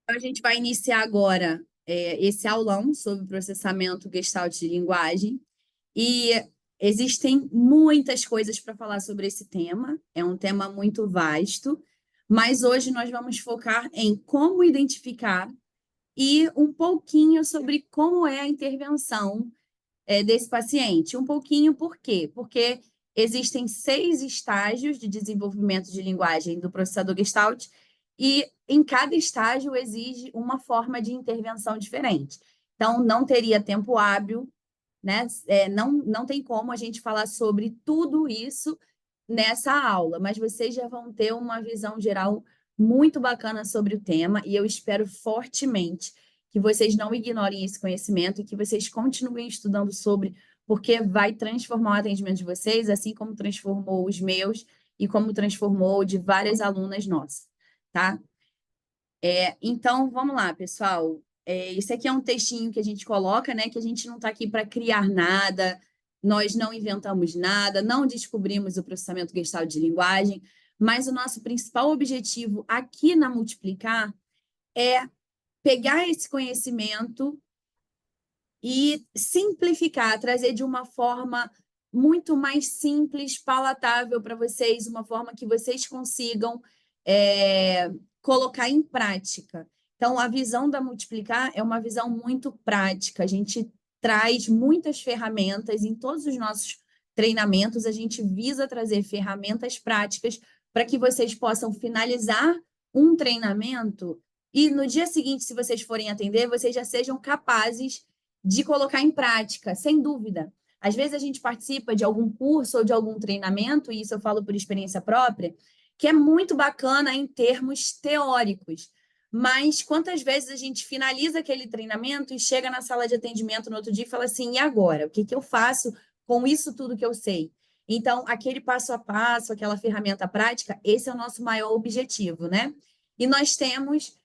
A gente vai iniciar agora esse aulão sobre processamento Gestalt de linguagem e existem muitas coisas para falar sobre esse tema. É um tema muito vasto, mas hoje nós vamos focar em como identificar e um pouquinho sobre como é a intervenção desse paciente. Um pouquinho por quê? Porque existem 6 estágios de desenvolvimento de linguagem do processador Gestalt e em cada estágio exige uma forma de intervenção diferente. Então, não teria tempo hábil, né? Não tem como a gente falar sobre tudo isso nessa aula, mas vocês já vão ter uma visão geral muito bacana sobre o tema e eu espero fortemente que vocês não ignorem esse conhecimento e que vocês continuem estudando sobre, porque vai transformar o atendimento de vocês, assim como transformou os meus e como transformou de várias alunas nossas, tá? Então, vamos lá, pessoal. Isso aqui é um textinho que a gente coloca, né? Que a gente não está aqui para criar nada, nós não inventamos nada, não descobrimos o processamento gestalt de linguagem, mas o nosso principal objetivo aqui na Multiplicar é pegar esse conhecimento e simplificar, trazer de uma forma muito mais simples, palatável para vocês, uma forma que vocês consigam colocar em prática. Então, a visão da Multiplicar é uma visão muito prática. A gente traz muitas ferramentas em todos os nossos treinamentos, a gente visa trazer ferramentas práticas para que vocês possam finalizar um treinamento e no dia seguinte, se vocês forem atender, vocês já sejam capazes de colocar em prática, sem dúvida. Às vezes a gente participa de algum curso ou de algum treinamento, e isso eu falo por experiência própria, que é muito bacana em termos teóricos. Mas quantas vezes a gente finaliza aquele treinamento e chega na sala de atendimento no outro dia e fala assim: e agora? O que eu faço com isso tudo que eu sei? Então, aquele passo a passo, aquela ferramenta prática, esse é o nosso maior objetivo, né? E nós temos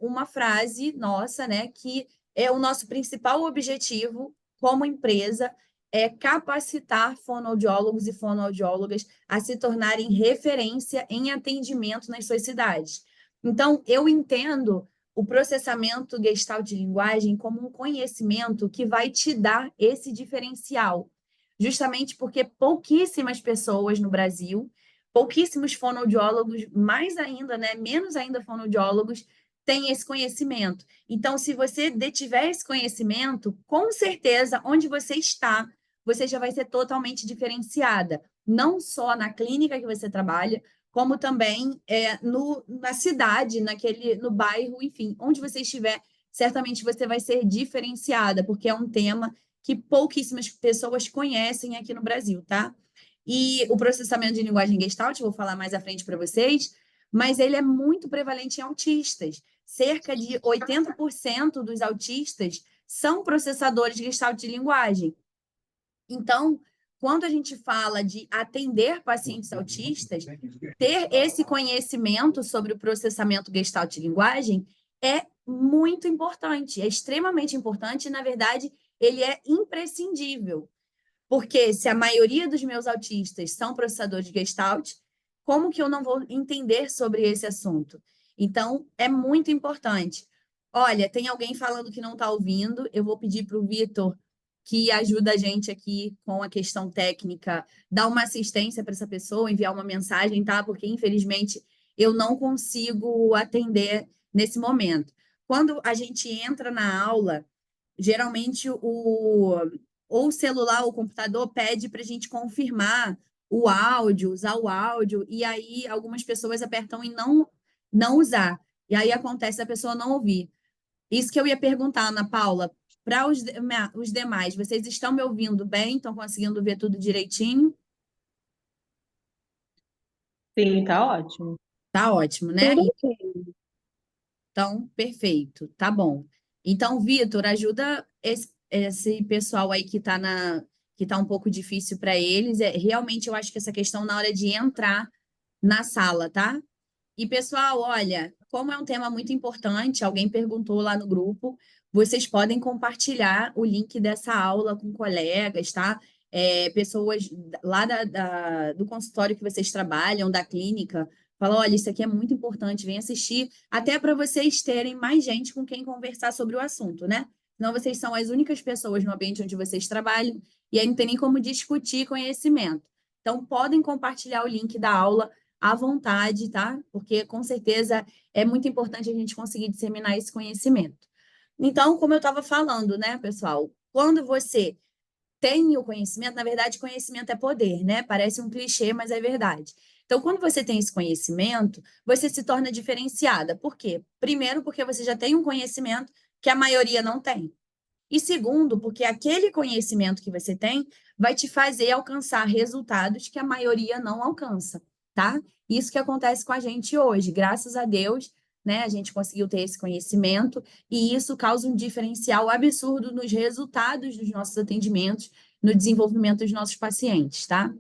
uma frase nossa, né, que é o nosso principal objetivo como empresa é capacitar fonoaudiólogos e fonoaudiólogas a se tornarem referência em atendimento nas suas cidades. Então, eu entendo o processamento gestalt de linguagem como um conhecimento que vai te dar esse diferencial, justamente porque pouquíssimas pessoas no Brasil, pouquíssimos fonoaudiólogos, mais ainda, né, menos ainda fonoaudiólogos, têm esse conhecimento. Então, se você detiver esse conhecimento, com certeza, onde você está, você já vai ser totalmente diferenciada. Não só na clínica que você trabalha, como também na cidade, no bairro, enfim, onde você estiver, certamente você vai ser diferenciada, porque é um tema que pouquíssimas pessoas conhecem aqui no Brasil, tá? E o processamento de linguagem Gestalt, vou falar mais à frente para vocês, mas ele é muito prevalente em autistas. Cerca de 80% dos autistas são processadores Gestalt de linguagem. Então, quando a gente fala de atender pacientes autistas, ter esse conhecimento sobre o processamento Gestalt de linguagem é muito importante, é extremamente importante e, na verdade, ele é imprescindível. Porque se a maioria dos meus autistas são processadores de Gestalt, como que eu não vou entender sobre esse assunto? Então, é muito importante. Olha, tem alguém falando que não está ouvindo, eu vou pedir para o Vitor, que ajuda a gente aqui com a questão técnica, dar uma assistência para essa pessoa, enviar uma mensagem, tá? Porque, infelizmente, eu não consigo atender nesse momento. Quando a gente entra na aula, geralmente ou o celular ou o computador pede para a gente confirmar o áudio, usar o áudio, e aí algumas pessoas apertam em não usar. E aí acontece a pessoa não ouvir. Isso que eu ia perguntar, Ana Paula, para os demais, vocês estão me ouvindo bem? Estão conseguindo ver tudo direitinho? Sim, tá ótimo. Tá ótimo, né? Tudo ok. Então, perfeito, tá bom. Então, Vitor, ajuda esse pessoal aí que tá um pouco difícil para eles. Realmente, eu acho que essa questão na hora de entrar na sala, tá? E, pessoal, olha, como é um tema muito importante, alguém perguntou lá no grupo, vocês podem compartilhar o link dessa aula com colegas, tá? Pessoas lá do consultório que vocês trabalham, da clínica, Fala, olha, isso aqui é muito importante, vem assistir, até para vocês terem mais gente com quem conversar sobre o assunto, né? Senão vocês são as únicas pessoas no ambiente onde vocês trabalham, e aí não tem nem como discutir conhecimento. Então, podem compartilhar o link da aula à vontade, tá? Porque, com certeza, é muito importante a gente conseguir disseminar esse conhecimento. Então, como eu estava falando, né, pessoal? Quando você tem o conhecimento, na verdade, conhecimento é poder, né? Parece um clichê, mas é verdade. Então, quando você tem esse conhecimento, você se torna diferenciada. Por quê? Primeiro, porque você já tem um conhecimento que a maioria não tem. E segundo, porque aquele conhecimento que você tem vai te fazer alcançar resultados que a maioria não alcança, tá? Isso que acontece com a gente hoje. Graças a Deus, né, a gente conseguiu ter esse conhecimento e isso causa um diferencial absurdo nos resultados dos nossos atendimentos, no desenvolvimento dos nossos pacientes, tá?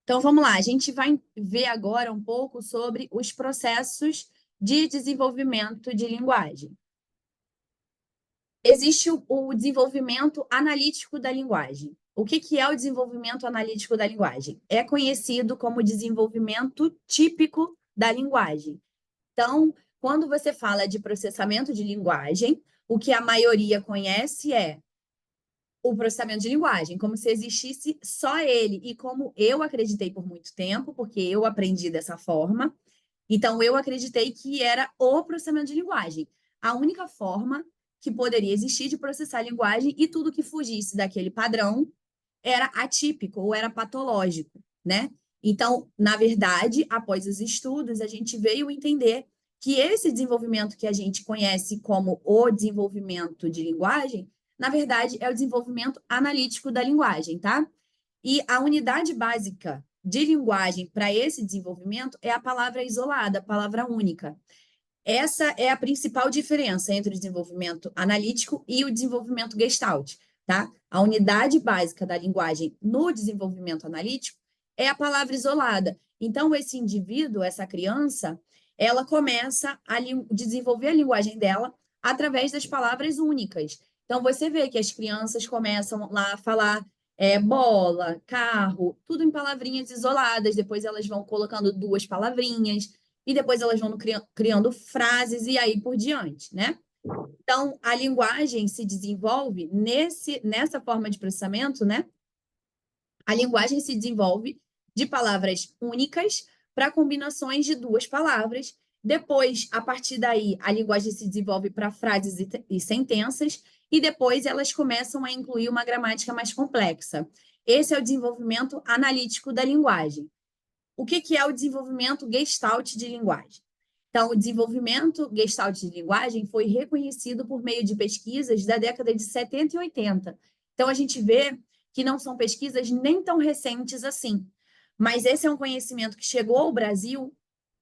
Então, vamos lá, a gente vai ver agora um pouco sobre os processos de desenvolvimento de linguagem. Existe o desenvolvimento analítico da linguagem. O que é o desenvolvimento analítico da linguagem? É conhecido como desenvolvimento típico da linguagem. Então, quando você fala de processamento de linguagem, o que a maioria conhece é o processamento de linguagem, como se existisse só ele. E como eu acreditei por muito tempo, porque eu aprendi dessa forma, então eu acreditei que era o processamento de linguagem. A única forma que poderia existir de processar a linguagem e tudo que fugisse daquele padrão era atípico ou era patológico, né? Então, na verdade, após os estudos, a gente veio entender que esse desenvolvimento que a gente conhece como o desenvolvimento de linguagem, na verdade, é o desenvolvimento analítico da linguagem, tá? E a unidade básica de linguagem para esse desenvolvimento é a palavra isolada, a palavra única. Essa é a principal diferença entre o desenvolvimento analítico e o desenvolvimento Gestalt, tá? A unidade básica da linguagem no desenvolvimento analítico é a palavra isolada. Então, esse indivíduo, essa criança, ela começa a desenvolver a linguagem dela através das palavras únicas. Então, você vê que as crianças começam lá a falar bola, carro, tudo em palavrinhas isoladas, depois elas vão colocando duas palavrinhas, e depois elas vão criando frases e aí por diante, né? Então, a linguagem se desenvolve nessa forma de processamento, né? A linguagem se desenvolve de palavras únicas para combinações de duas palavras. Depois, a partir daí, a linguagem se desenvolve para frases e sentenças, e depois elas começam a incluir uma gramática mais complexa. Esse é o desenvolvimento analítico da linguagem. O que é o desenvolvimento Gestalt de linguagem? Então, o desenvolvimento Gestalt de linguagem foi reconhecido por meio de pesquisas da década de 70 e 80. Então, a gente vê que não são pesquisas nem tão recentes assim. Mas esse é um conhecimento que chegou ao Brasil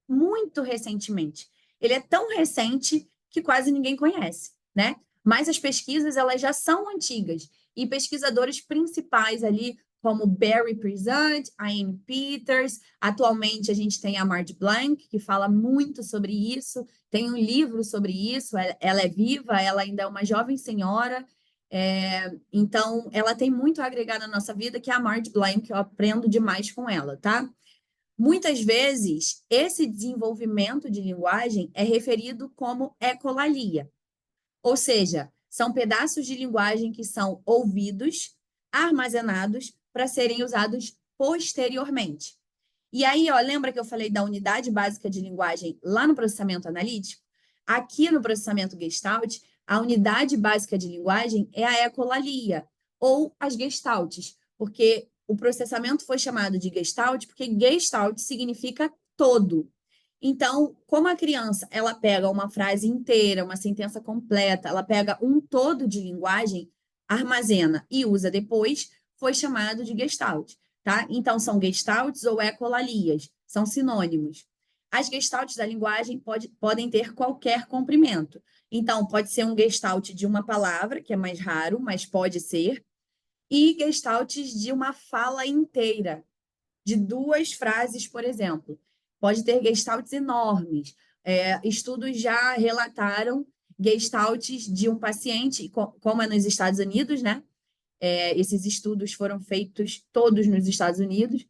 muito recentemente. Ele é tão recente que quase ninguém conhece, né? Mas as pesquisas, elas já são antigas. E pesquisadores principais ali, como Barry Prezant, Ian Peters, atualmente a gente tem a Marge Blank, que fala muito sobre isso, tem um livro sobre isso, ela é viva, ela ainda é uma jovem senhora, então ela tem muito a agregar na nossa vida, que é a Marge Blank, eu aprendo demais com ela, tá? Muitas vezes, esse desenvolvimento de linguagem é referido como ecolalia, ou seja, são pedaços de linguagem que são ouvidos, armazenados para serem usados posteriormente. E aí, ó, lembra que eu falei da unidade básica de linguagem lá no processamento analítico? Aqui no processamento Gestalt, a unidade básica de linguagem é a ecolalia, ou as gestaltes, porque o processamento foi chamado de Gestalt porque Gestalt significa todo. Então, como a criança, ela pega uma frase inteira, uma sentença completa, ela pega um todo de linguagem, armazena e usa depois, foi chamado de Gestalt, tá? Então, são gestaltes ou ecolalias, são sinônimos. As gestaltes da linguagem podem ter qualquer comprimento. Então, pode ser um gestalt de uma palavra, que é mais raro, mas pode ser, e gestaltes de uma fala inteira, de duas frases, por exemplo. Pode ter gestaltes enormes. Estudos já relataram gestaltes de um paciente, como é nos Estados Unidos, né? Esses estudos foram feitos todos nos Estados Unidos.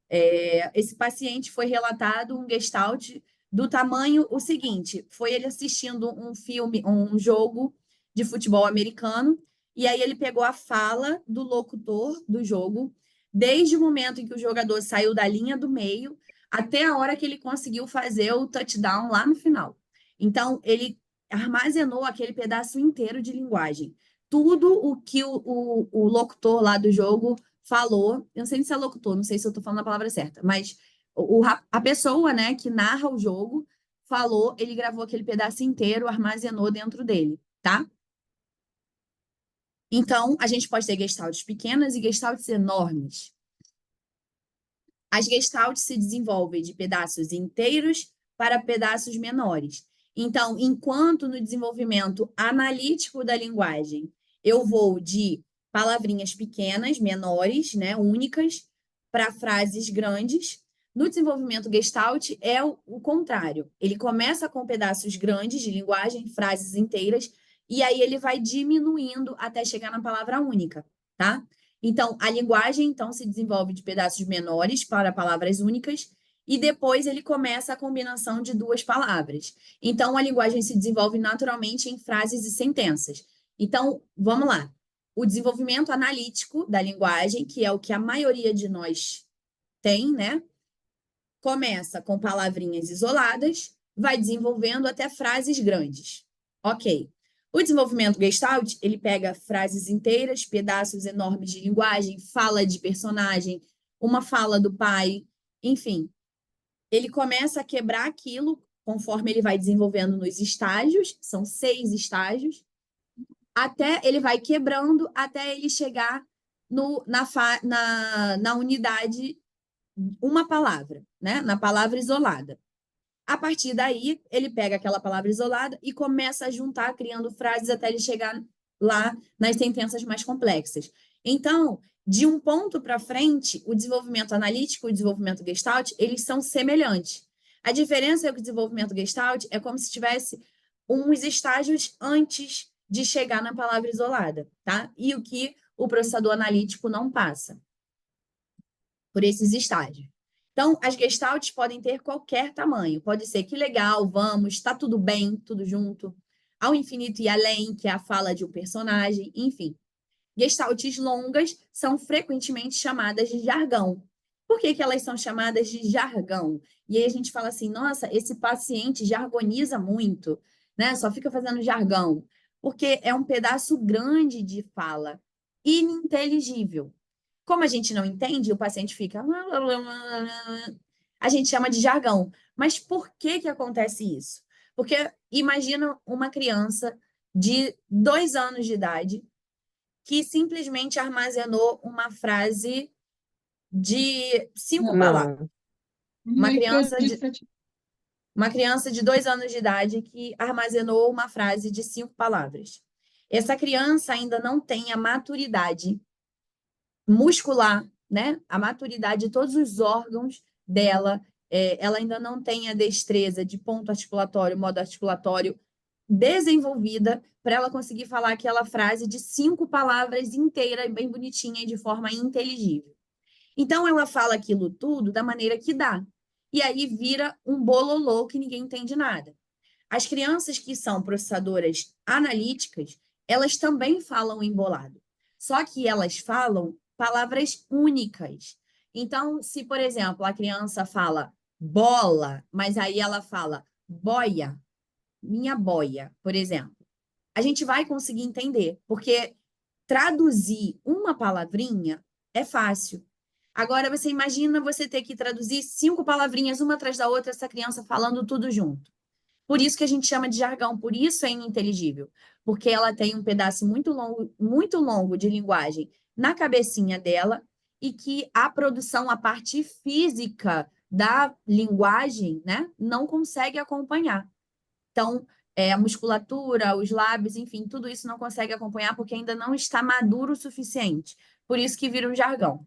Esse paciente foi relatado um gestalt do tamanho o seguinte, foi ele assistindo um filme, um jogo de futebol americano, e aí ele pegou a fala do locutor do jogo, desde o momento em que o jogador saiu da linha do meio até a hora que ele conseguiu fazer o touchdown lá no final. Então, ele armazenou aquele pedaço inteiro de linguagem. Tudo o que o locutor lá do jogo falou, eu não sei se é locutor, não sei se eu estou falando a palavra certa, mas a pessoa, né, que narra o jogo falou, ele gravou aquele pedaço inteiro, armazenou dentro dele, tá? Então, a gente pode ter gestaltes pequenas e gestaltes enormes. As gestaltes se desenvolvem de pedaços inteiros para pedaços menores. Então, enquanto no desenvolvimento analítico da linguagem, eu vou de palavrinhas pequenas, menores, né, únicas, para frases grandes, no desenvolvimento Gestalt é o contrário. Ele começa com pedaços grandes de linguagem, frases inteiras, e aí ele vai diminuindo até chegar na palavra única, tá? Então, a linguagem então se desenvolve de pedaços menores para palavras únicas e depois ele começa a combinação de duas palavras. Então, a linguagem se desenvolve naturalmente em frases e sentenças. Então, vamos lá. O desenvolvimento analítico da linguagem, que é o que a maioria de nós tem, né? Começa com palavrinhas isoladas, vai desenvolvendo até frases grandes. Ok. O desenvolvimento Gestalt, ele pega frases inteiras, pedaços enormes de linguagem, fala de personagem, uma fala do pai, enfim. Ele começa a quebrar aquilo conforme ele vai desenvolvendo nos estágios, são 6 estágios, até ele vai quebrando até ele chegar na unidade, uma palavra, né? Na palavra isolada. A partir daí, ele pega aquela palavra isolada e começa a juntar, criando frases até ele chegar lá nas sentenças mais complexas. Então, de um ponto para frente, o desenvolvimento analítico e o desenvolvimento Gestalt, eles são semelhantes. A diferença é que o desenvolvimento Gestalt é como se tivesse uns estágios antes de chegar na palavra isolada, tá? E o que o processador analítico não passa por esses estágios. Então, as gestaltes podem ter qualquer tamanho. Pode ser que legal, vamos, está tudo bem, tudo junto. Ao infinito e além, que é a fala de um personagem, enfim. Gestaltes longas são frequentemente chamadas de jargão. Por que elas são chamadas de jargão? E aí a gente fala assim, nossa, esse paciente jargoniza muito, né? Só fica fazendo jargão. Porque é um pedaço grande de fala, ininteligível. Como a gente não entende, o paciente fica. A gente chama de jargão. Mas por que acontece isso? Porque imagina uma criança de 2 anos de idade que simplesmente armazenou uma frase de 5 palavras. Não. Uma criança de 2 anos de idade que armazenou uma frase de 5 palavras. Essa criança ainda não tem a maturidade muscular, né? A maturidade de todos os órgãos dela, ela ainda não tem a destreza de ponto articulatório, modo articulatório desenvolvida para ela conseguir falar aquela frase de 5 palavras inteira, bem bonitinha e de forma inteligível. Então, ela fala aquilo tudo da maneira que dá. E aí vira um bololô que ninguém entende nada. As crianças que são processadoras analíticas, elas também falam embolado. Só que elas falam palavras únicas. Então, se, por exemplo, a criança fala bola, mas aí ela fala boia, minha boia, por exemplo, a gente vai conseguir entender, porque traduzir uma palavrinha é fácil. Agora, você imagina você ter que traduzir 5 palavrinhas uma atrás da outra, essa criança falando tudo junto. Por isso que a gente chama de jargão, por isso é ininteligível, porque ela tem um pedaço muito longo de linguagem na cabecinha dela e que a produção, a parte física da linguagem, né, não consegue acompanhar. Então, a musculatura, os lábios, enfim, tudo isso não consegue acompanhar porque ainda não está maduro o suficiente. Por isso que vira um jargão.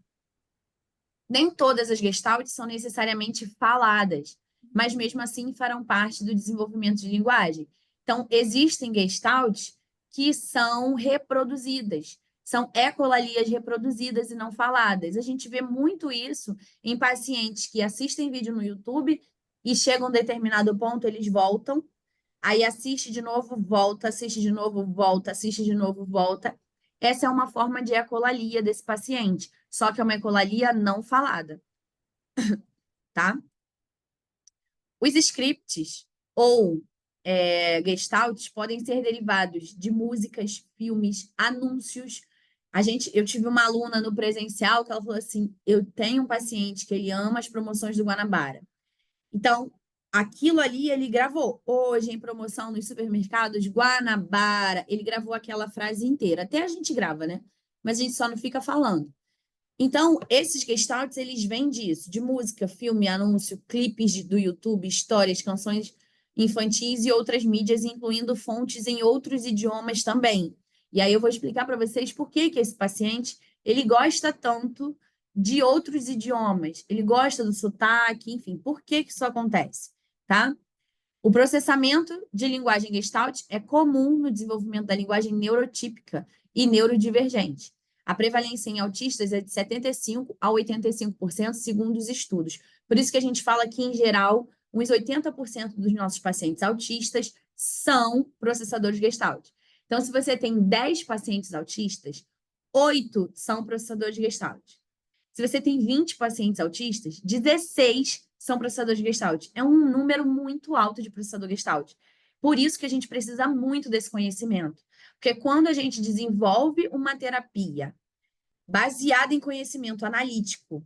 Nem todas as gestaltes são necessariamente faladas, mas mesmo assim farão parte do desenvolvimento de linguagem. Então, existem gestaltes que são reproduzidas, são ecolalias reproduzidas e não faladas. A gente vê muito isso em pacientes que assistem vídeo no YouTube e chegam a um determinado ponto, eles voltam, aí assiste de novo, volta, assiste de novo, volta, assiste de novo, volta. Essa é uma forma de ecolalia desse paciente, só que é uma ecolalia não falada, tá? Os scripts ou gestalts podem ser derivados de músicas, filmes, anúncios. Eu tive uma aluna no presencial que ela falou assim: eu tenho um paciente que ele ama as promoções do Guanabara. Então, aquilo ali ele gravou. Hoje, em promoção nos supermercados, Guanabara. Ele gravou aquela frase inteira. Até a gente grava, né? Mas a gente só não fica falando. Então, esses gestalts, eles vêm disso, de música, filme, anúncio, clipes do YouTube, histórias, canções infantis e outras mídias, incluindo fontes em outros idiomas também. E aí eu vou explicar para vocês por que esse paciente, ele gosta tanto de outros idiomas, ele gosta do sotaque, enfim, por que isso acontece, tá? O processamento de linguagem Gestalt é comum no desenvolvimento da linguagem neurotípica e neurodivergente. A prevalência em autistas é de 75% a 85%, segundo os estudos. Por isso que a gente fala que, em geral, uns 80% dos nossos pacientes autistas são processadores Gestalt. Então, se você tem 10 pacientes autistas, 8 são processadores Gestalt. Se você tem 20 pacientes autistas, 16 são processadores Gestalt. É um número muito alto de processador Gestalt. Por isso que a gente precisa muito desse conhecimento. Porque quando a gente desenvolve uma terapia baseada em conhecimento analítico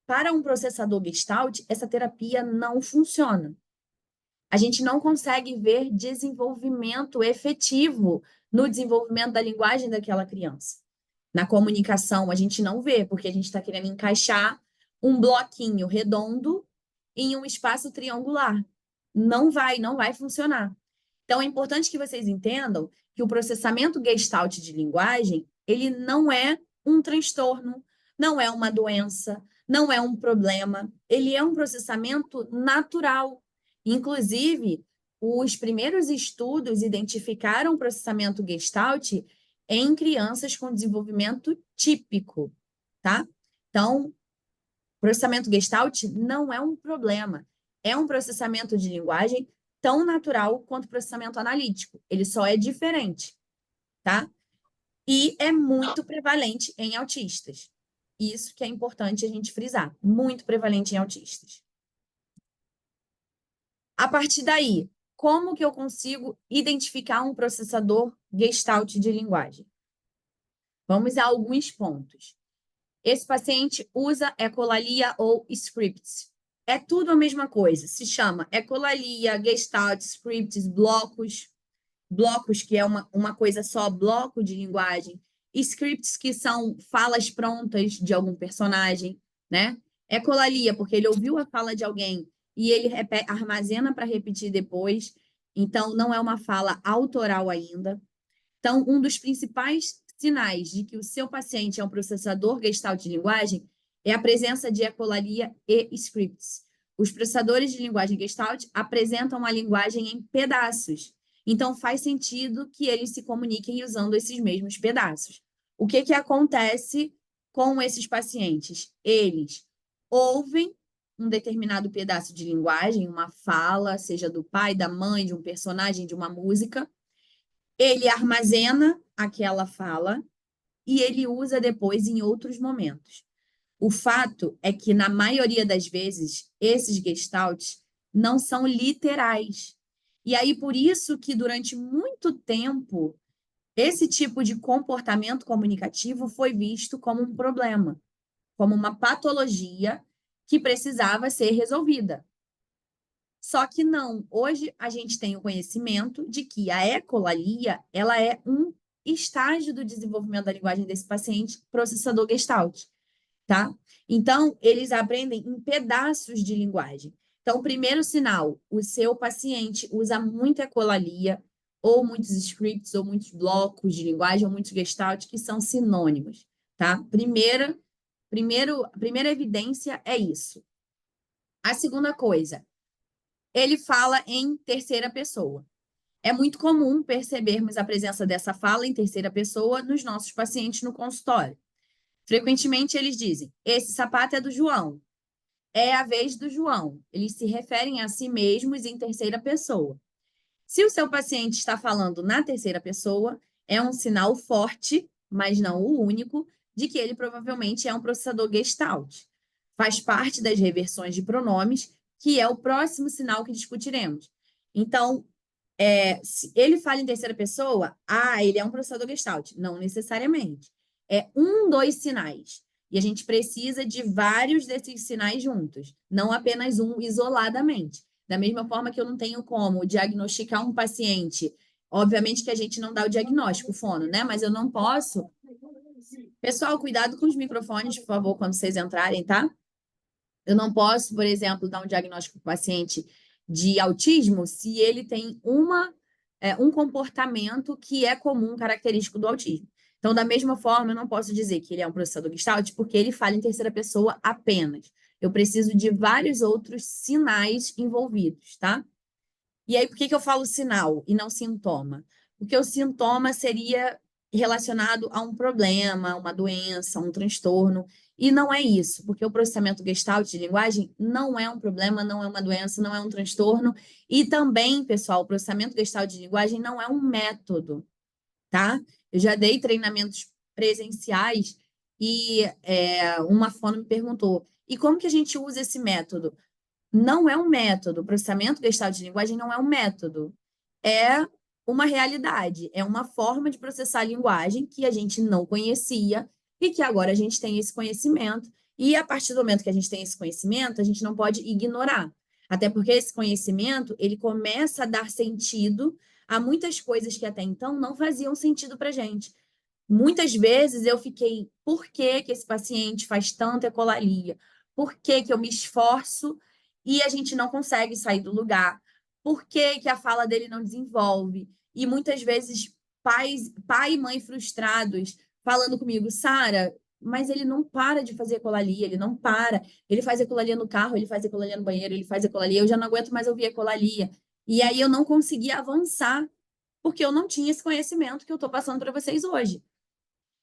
para um processador Gestalt, essa terapia não funciona. A gente não consegue ver desenvolvimento efetivo no desenvolvimento da linguagem daquela criança. Na comunicação, a gente não vê, porque a gente está querendo encaixar um bloquinho redondo em um espaço triangular. Não vai funcionar. Então, é importante que vocês entendam que o processamento gestalt de linguagem, ele não é um transtorno, não é uma doença, não é um problema, ele é um processamento natural. Inclusive, os primeiros estudos identificaram o processamento gestalt em crianças com desenvolvimento típico, tá? Então, processamento gestalt não é um problema, é um processamento de linguagem tão natural quanto o processamento analítico. Ele só é diferente, tá? E é muito prevalente em autistas. Isso que é importante a gente frisar, muito prevalente em autistas. A partir daí, como que eu consigo identificar um processador gestalt de linguagem? Vamos a alguns pontos. Esse paciente usa ecolalia ou scripts. É tudo a mesma coisa. Se chama ecolalia, gestalt, scripts, blocos. Blocos, que é uma coisa só, bloco de linguagem. Scripts, que são falas prontas de algum personagem, né? Ecolalia, porque ele ouviu a fala de alguém e ele armazena para repetir depois. Então, não é uma fala autoral ainda. Então, um dos principais sinais de que o seu paciente é um processador gestalt de linguagem é a presença de ecolalia e scripts. Os processadores de linguagem gestalt apresentam a linguagem em pedaços. Então, faz sentido que eles se comuniquem usando esses mesmos pedaços. O que acontece com esses pacientes? Eles ouvem um determinado pedaço de linguagem, uma fala, seja do pai, da mãe, de um personagem, de uma música, ele armazena aquela fala e ele usa depois em outros momentos. O fato é que, na maioria das vezes, esses gestalts não são literais. E aí, por isso que, durante muito tempo, esse tipo de comportamento comunicativo foi visto como um problema, como uma patologia que precisava ser resolvida. Só que não, hoje a gente tem o conhecimento de que a ecolalia, ela é um estágio do desenvolvimento da linguagem desse paciente, processador gestalt, tá? Então, eles aprendem em pedaços de linguagem. Então, o primeiro sinal, o seu paciente usa muita ecolalia, ou muitos scripts, ou muitos blocos de linguagem, ou muitos gestalt, que são sinônimos, tá? Primeira evidência é isso. A segunda coisa, ele fala em terceira pessoa. É muito comum percebermos a presença dessa fala em terceira pessoa nos nossos pacientes no consultório. Frequentemente eles dizem: esse sapato é do João, é a vez do João. Eles se referem a si mesmos em terceira pessoa. Se o seu paciente está falando na terceira pessoa, é um sinal forte, mas não o único, de que ele provavelmente é um processador Gestalt. Faz parte das reversões de pronomes, que é o próximo sinal que discutiremos. Então, se ele fala em terceira pessoa, ele é um processador Gestalt. Não necessariamente. É dois sinais. E a gente precisa de vários desses sinais juntos, não apenas um isoladamente. Da mesma forma que eu não tenho como diagnosticar um paciente. Obviamente que a gente não dá o diagnóstico, fono, né? Mas eu não posso. Pessoal, cuidado com os microfones, por favor, quando vocês entrarem, tá? Eu não posso, por exemplo, dar um diagnóstico para o paciente de autismo se ele tem um comportamento que é comum, característico do autismo. Então, da mesma forma, eu não posso dizer que ele é um processador Gestalt porque ele fala em terceira pessoa apenas. Eu preciso de vários outros sinais envolvidos, tá? E aí, por que eu falo sinal e não sintoma? Porque o sintoma seria relacionado a um problema, uma doença, um transtorno, e não é isso, porque o processamento Gestalt de linguagem não é um problema, não é uma doença, não é um transtorno, e também, pessoal, o processamento Gestalt de linguagem não é um método, tá? Eu já dei treinamentos presenciais e uma fono me perguntou, e como que a gente usa esse método? Não é um método. O processamento Gestalt de linguagem não é um método. É uma realidade. É uma forma de processar a linguagem que a gente não conhecia e que agora a gente tem esse conhecimento. E a partir do momento que a gente tem esse conhecimento, a gente não pode ignorar. Até porque esse conhecimento, ele começa a dar sentido a muitas coisas que até então não faziam sentido para a gente. Muitas vezes eu fiquei, por que que esse paciente faz tanta ecolalia? Por que que eu me esforço e a gente não consegue sair do lugar? Por que que a fala dele não desenvolve? E muitas vezes pai e mãe frustrados falando comigo, Sara, mas ele não para de fazer ecolalia, ele não para. Ele faz ecolalia no carro, ele faz ecolalia no banheiro, ele faz ecolalia, eu já não aguento mais ouvir ecolalia. E aí eu não conseguia avançar, porque eu não tinha esse conhecimento que eu estou passando para vocês hoje.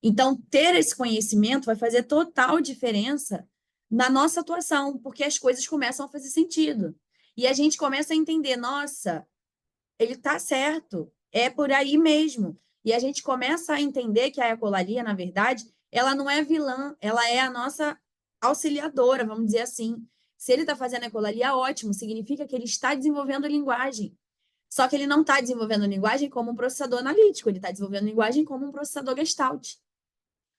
Então, ter esse conhecimento vai fazer total diferença na nossa atuação, porque as coisas começam a fazer sentido. E a gente começa a entender, nossa, ele está certo, é por aí mesmo. E a gente começa a entender que a ecolalia, na verdade, ela não é vilã, ela é a nossa auxiliadora, vamos dizer assim. Se ele está fazendo ecolalia, ótimo, significa que ele está desenvolvendo a linguagem. Só que ele não está desenvolvendo a linguagem como um processador analítico, ele está desenvolvendo a linguagem como um processador Gestalt.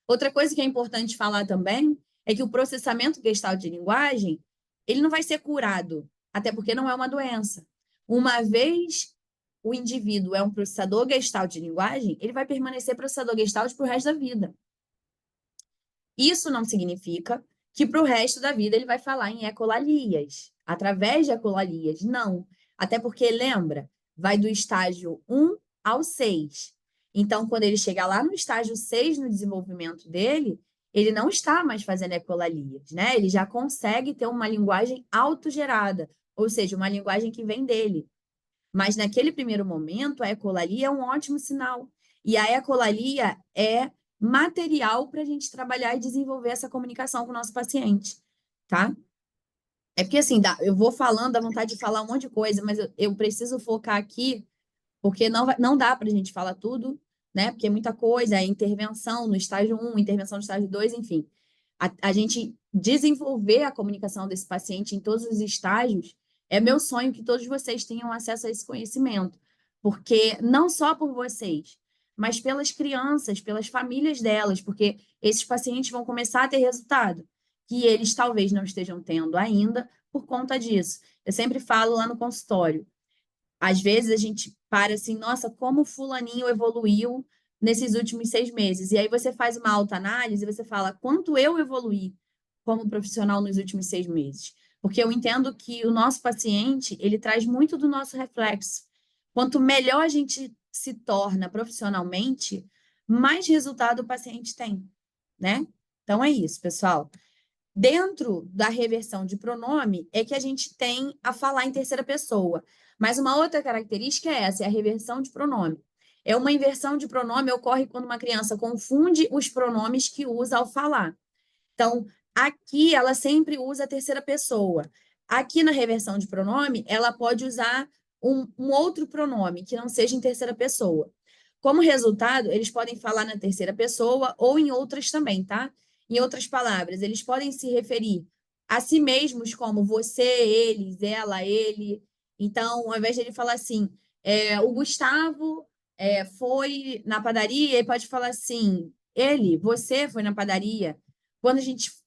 Outra coisa que é importante falar também é que o processamento Gestalt de linguagem, ele não vai ser curado, até porque não é uma doença. Uma vez o indivíduo é um processador Gestalt de linguagem, ele vai permanecer processador Gestalt para o resto da vida. Isso não significa que para o resto da vida ele vai falar em ecolalias, através de ecolalias. Não. Até porque, lembra, vai do estágio 1 ao 6. Então, quando ele chegar lá no estágio 6 no desenvolvimento dele, ele não está mais fazendo ecolalias, né? Ele já consegue ter uma linguagem autogerada, ou seja, uma linguagem que vem dele. Mas naquele primeiro momento, a ecolalia é um ótimo sinal. E a ecolalia é material para a gente trabalhar e desenvolver essa comunicação com o nosso paciente, tá? É porque assim, eu vou falando, dá vontade de falar um monte de coisa, mas eu preciso focar aqui, porque não dá para a gente falar tudo, né? Porque é muita coisa, é intervenção no estágio 1, intervenção no estágio 2, enfim. A gente desenvolver a comunicação desse paciente em todos os estágios, é meu sonho que todos vocês tenham acesso a esse conhecimento, porque não só por vocês, mas pelas crianças, pelas famílias delas, porque esses pacientes vão começar a ter resultado que eles talvez não estejam tendo ainda por conta disso. Eu sempre falo lá no consultório, às vezes a gente para assim, nossa, como o fulaninho evoluiu nesses últimos 6 meses. E aí você faz uma autoanálise e você fala, quanto eu evoluí como profissional nos últimos 6 meses? Porque eu entendo que o nosso paciente, ele traz muito do nosso reflexo. Quanto melhor a gente se torna profissionalmente, mais resultado o paciente tem, né? Então é isso, pessoal. Dentro da reversão de pronome é que a gente tem a falar em terceira pessoa. Mas uma outra característica é essa, é a reversão de pronome. É uma inversão de pronome ocorre quando uma criança confunde os pronomes que usa ao falar. Então, aqui ela sempre usa a terceira pessoa. Aqui na reversão de pronome, ela pode usar um outro pronome que não seja em terceira pessoa. Como resultado, eles podem falar na terceira pessoa ou em outras também, tá? Em outras palavras, eles podem se referir a si mesmos como você, eles, ela, ele. Então, ao invés de ele falar assim, o Gustavo foi na padaria, ele pode falar assim, você foi na padaria. Quando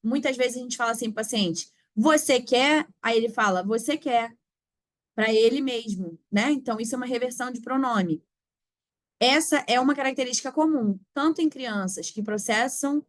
muitas vezes a gente fala assim para o paciente, você quer? Aí ele fala, você quer, para ele mesmo, né? Então, isso é uma reversão de pronome. Essa é uma característica comum, tanto em crianças que processam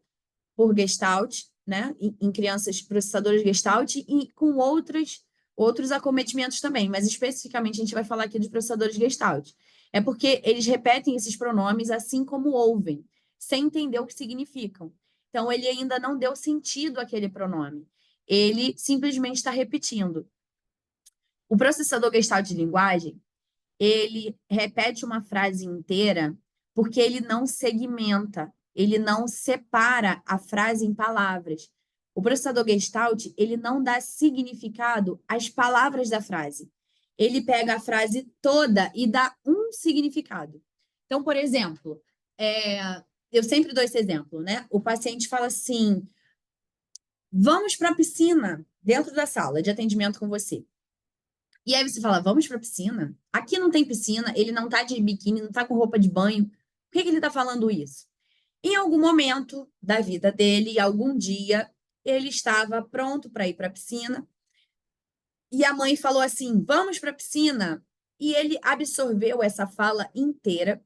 por Gestalt, né? Em crianças processadoras Gestalt e com outros acometimentos também, mas especificamente a gente vai falar aqui dos processadores Gestalt. É porque eles repetem esses pronomes assim como ouvem, sem entender o que significam. Então, ele ainda não deu sentido àquele pronome. Ele simplesmente está repetindo. O processador Gestalt de linguagem, ele repete uma frase inteira porque ele não segmenta, ele não separa a frase em palavras. O processador Gestalt, ele não dá significado às palavras da frase. Ele pega a frase toda e dá um significado. Então, por exemplo, eu sempre dou esse exemplo, né? O paciente fala assim: vamos para a piscina dentro da sala de atendimento com você. E aí você fala, vamos para a piscina? Aqui não tem piscina, ele não tá de biquíni, não tá com roupa de banho. Por que ele tá falando isso? Em algum momento da vida dele, algum dia, ele estava pronto para ir para a piscina e a mãe falou assim: vamos para a piscina. E ele absorveu essa fala inteira.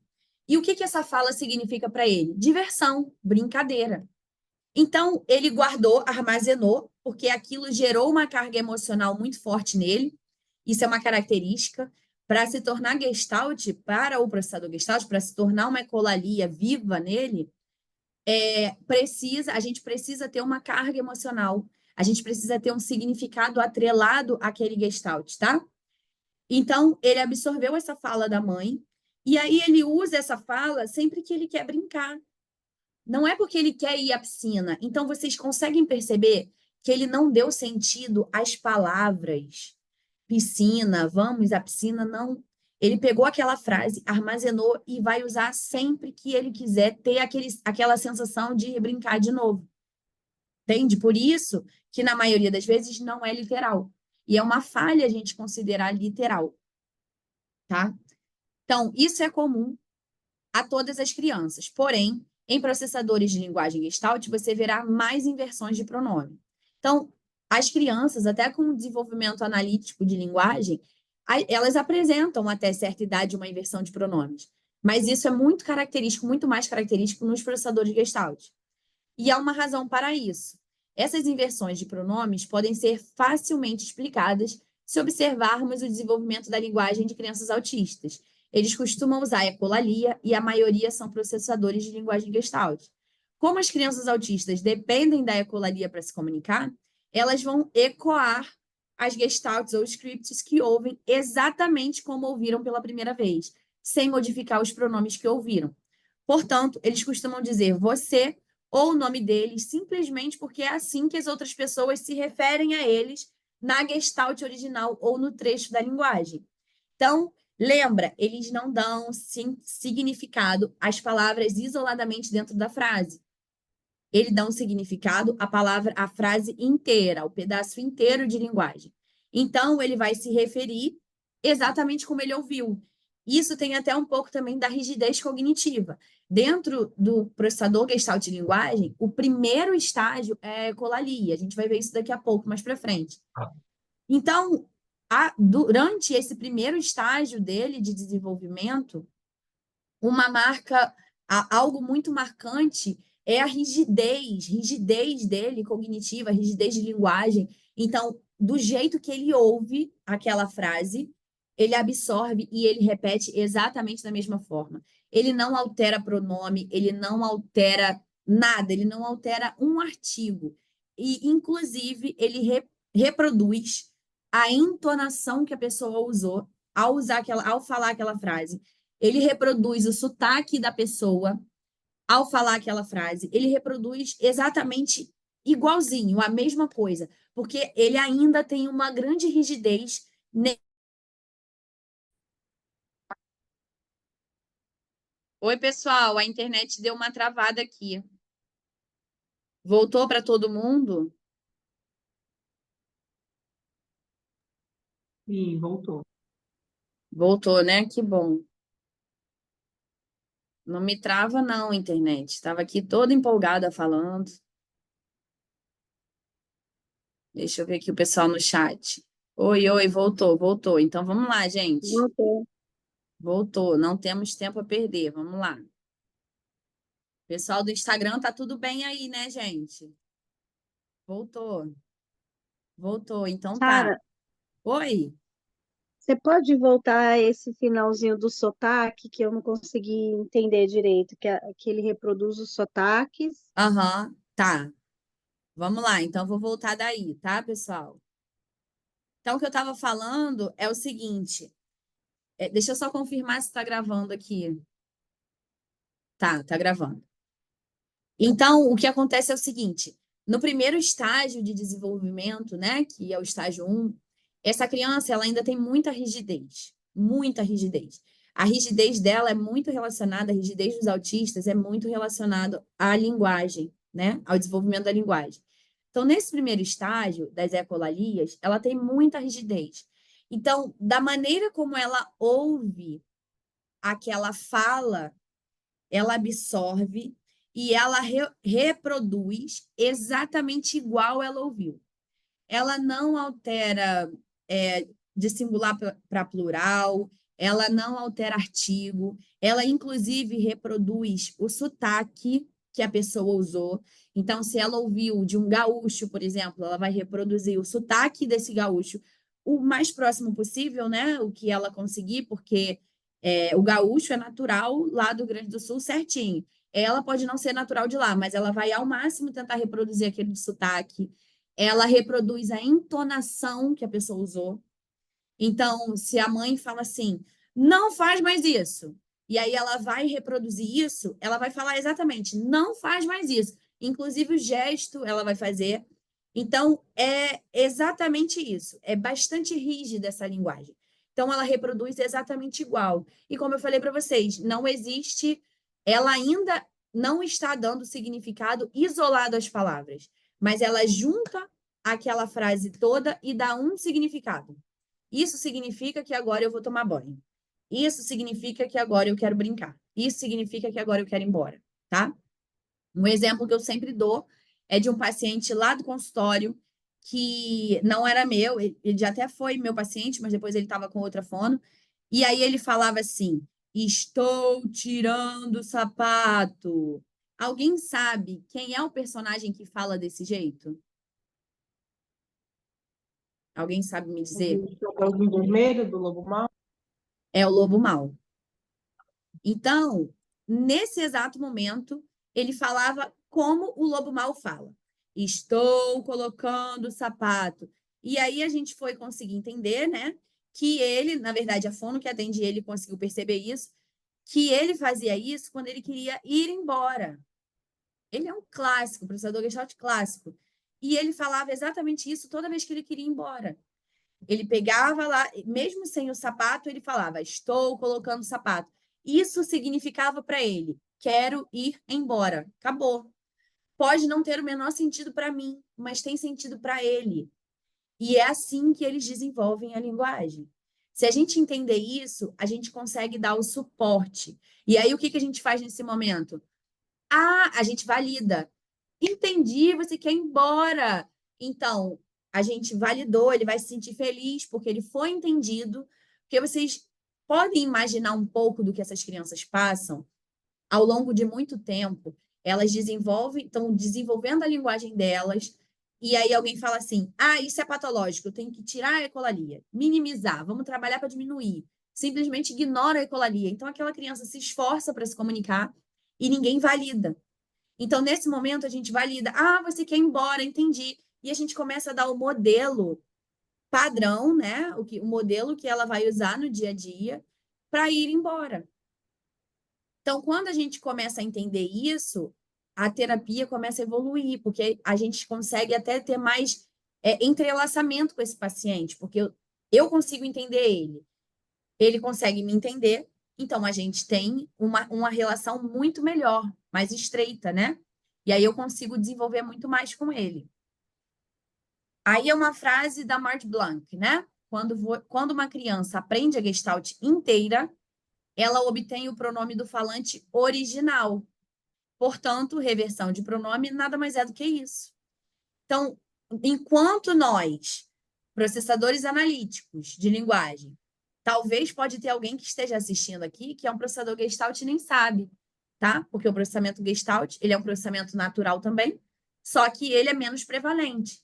E o que que essa fala significa para ele? Diversão, brincadeira. Então, ele guardou, armazenou, porque aquilo gerou uma carga emocional muito forte nele. Isso é uma característica. Para se tornar gestalt, para o processador gestalt, para se tornar uma ecolalia viva nele, a gente precisa ter uma carga emocional. A gente precisa ter um significado atrelado àquele gestalt, tá? Então, ele absorveu essa fala da mãe, e aí ele usa essa fala sempre que ele quer brincar. Não é porque ele quer ir à piscina. Então, vocês conseguem perceber que ele não deu sentido às palavras. Piscina, vamos à piscina, não. Ele pegou aquela frase, armazenou e vai usar sempre que ele quiser ter aquela sensação de brincar de novo. Entende? Por isso que, na maioria das vezes, não é literal. E é uma falha a gente considerar literal, tá? Então, isso é comum a todas as crianças. Porém, em processadores de linguagem Gestalt, você verá mais inversões de pronome. Então, as crianças, até com o desenvolvimento analítico de linguagem, elas apresentam até certa idade uma inversão de pronomes. Mas isso é muito característico, muito mais característico nos processadores Gestalt. E há uma razão para isso. Essas inversões de pronomes podem ser facilmente explicadas se observarmos o desenvolvimento da linguagem de crianças autistas. Eles costumam usar a ecolalia e a maioria são processadores de linguagem Gestalt. Como as crianças autistas dependem da ecolalia para se comunicar, elas vão ecoar as gestalts ou scripts que ouvem exatamente como ouviram pela primeira vez, sem modificar os pronomes que ouviram. Portanto, eles costumam dizer você ou o nome deles, simplesmente porque é assim que as outras pessoas se referem a eles na gestalt original ou no trecho da linguagem. Então, lembra, eles não dão significado às palavras isoladamente dentro da frase. Ele dá um significado à palavra, à frase inteira, ao pedaço inteiro de linguagem. Então, ele vai se referir exatamente como ele ouviu. Isso tem até um pouco também da rigidez cognitiva. Dentro do processador Gestalt de linguagem, o primeiro estágio é a ecolalia. A gente vai ver isso daqui a pouco, mais para frente. Então, durante esse primeiro estágio dele de desenvolvimento, algo muito marcante é a rigidez dele cognitiva, rigidez de linguagem. Então, do jeito que ele ouve aquela frase, ele absorve e ele repete exatamente da mesma forma. Ele não altera pronome, ele não altera nada, ele não altera um artigo. e, inclusive, ele reproduz a entonação que a pessoa usou ao falar aquela frase. Ele reproduz o sotaque da pessoa ao falar aquela frase. Ele reproduz exatamente igualzinho, a mesma coisa, porque ele ainda tem uma grande rigidez. Oi, pessoal, a internet deu uma travada aqui. Voltou para todo mundo? Sim, voltou. Voltou, né? Que bom. Não me trava, não, internet. Estava aqui toda empolgada falando. Deixa eu ver aqui o pessoal no chat. Oi, oi, voltou, voltou. Então vamos lá, gente. Voltou. Voltou, não temos tempo a perder. Vamos lá. Pessoal do Instagram, tá tudo bem aí, né, gente? Voltou. Voltou, então tá. Sara, Oi. você pode voltar a esse finalzinho do sotaque que eu não consegui entender direito, que ele reproduz os sotaques. Aham, tá. Vamos lá, então vou voltar daí, tá, pessoal? Então, o que eu estava falando é o seguinte. Deixa eu só confirmar se está gravando aqui. Tá gravando. Então, o que acontece é o seguinte: no primeiro estágio de desenvolvimento, né, que é o estágio 1, essa criança ela ainda tem muita rigidez, muita rigidez. A rigidez dela é muito relacionada, a rigidez dos autistas é muito relacionada à linguagem, né, ao desenvolvimento da linguagem. Então, nesse primeiro estágio das ecolalias, ela tem muita rigidez. Então, da maneira como ela ouve aquela fala, ela absorve e ela reproduz exatamente igual ela ouviu. Ela não altera de singular para plural, ela não altera artigo, ela inclusive reproduz o sotaque que a pessoa usou. Então, se ela ouviu de um gaúcho, por exemplo, ela vai reproduzir o sotaque desse gaúcho o mais próximo possível, né? O que ela conseguir, porque o gaúcho é natural lá do Rio Grande do Sul certinho. Ela pode não ser natural de lá, mas ela vai ao máximo tentar reproduzir aquele sotaque. Ela reproduz a entonação que a pessoa usou. Então, se a mãe fala assim, não faz mais isso, e aí ela vai reproduzir isso, ela vai falar exatamente, não faz mais isso. Inclusive o gesto ela vai fazer. Então, é exatamente isso. É bastante rígida essa linguagem. Então, ela reproduz exatamente igual. E como eu falei para vocês, não existe, ela ainda não está dando significado isolado às palavras, mas ela junta aquela frase toda e dá um significado. Isso significa que agora eu vou tomar banho. Isso significa que agora eu quero brincar. Isso significa que agora eu quero ir embora, tá? Um exemplo que eu sempre dou é de um paciente lá do consultório que não era meu, ele já até foi meu paciente, mas depois ele estava com outra fono. E aí ele falava assim: estou tirando o sapato. Alguém sabe quem é o personagem que fala desse jeito? Alguém sabe me dizer? O chapeuzinho vermelho do Lobo Mau. É o lobo mau. Então, nesse exato momento, ele falava como o lobo mau fala. Estou colocando o sapato. E aí a gente foi conseguir entender, né? Que ele, na verdade, a fono que atende ele conseguiu perceber isso, que ele fazia isso quando ele queria ir embora. Ele é um clássico, professor Gestalt clássico. E ele falava exatamente isso toda vez que ele queria ir embora. Ele pegava lá, mesmo sem o sapato, ele falava: estou colocando o sapato. Isso significava para ele: quero ir embora. Acabou. Pode não ter o menor sentido para mim, mas tem sentido para ele. E é assim que eles desenvolvem a linguagem. Se a gente entender isso, a gente consegue dar o suporte. E aí, o que a gente faz nesse momento? A gente valida. Entendi, você quer ir embora. Então, a gente validou, ele vai se sentir feliz porque ele foi entendido. Porque vocês podem imaginar um pouco do que essas crianças passam ao longo de muito tempo. Elas estão desenvolvendo a linguagem delas, e aí alguém fala assim: ah, isso é patológico, eu tenho que tirar a ecolalia, minimizar, vamos trabalhar para diminuir. Simplesmente ignora a ecolalia. Então, aquela criança se esforça para se comunicar e ninguém valida. Então, nesse momento, a gente valida. Ah, você quer ir embora, entendi. E a gente começa a dar o modelo padrão, né? O modelo que ela vai usar no dia a dia para ir embora. Então, quando a gente começa a entender isso, a terapia começa a evoluir, porque a gente consegue até ter mais entrelaçamento com esse paciente, porque eu consigo entender ele consegue me entender, então a gente tem uma relação muito melhor, mais estreita, né? E aí eu consigo desenvolver muito mais com ele. Aí é uma frase da Marthe Blanc, né? Quando uma criança aprende a Gestalt inteira, ela obtém o pronome do falante original. Portanto, reversão de pronome nada mais é do que isso. Então, enquanto nós, processadores analíticos de linguagem, talvez pode ter alguém que esteja assistindo aqui que é um processador Gestalt e nem sabe, tá? Porque o processamento Gestalt, ele é um processamento natural também, só que ele é menos prevalente.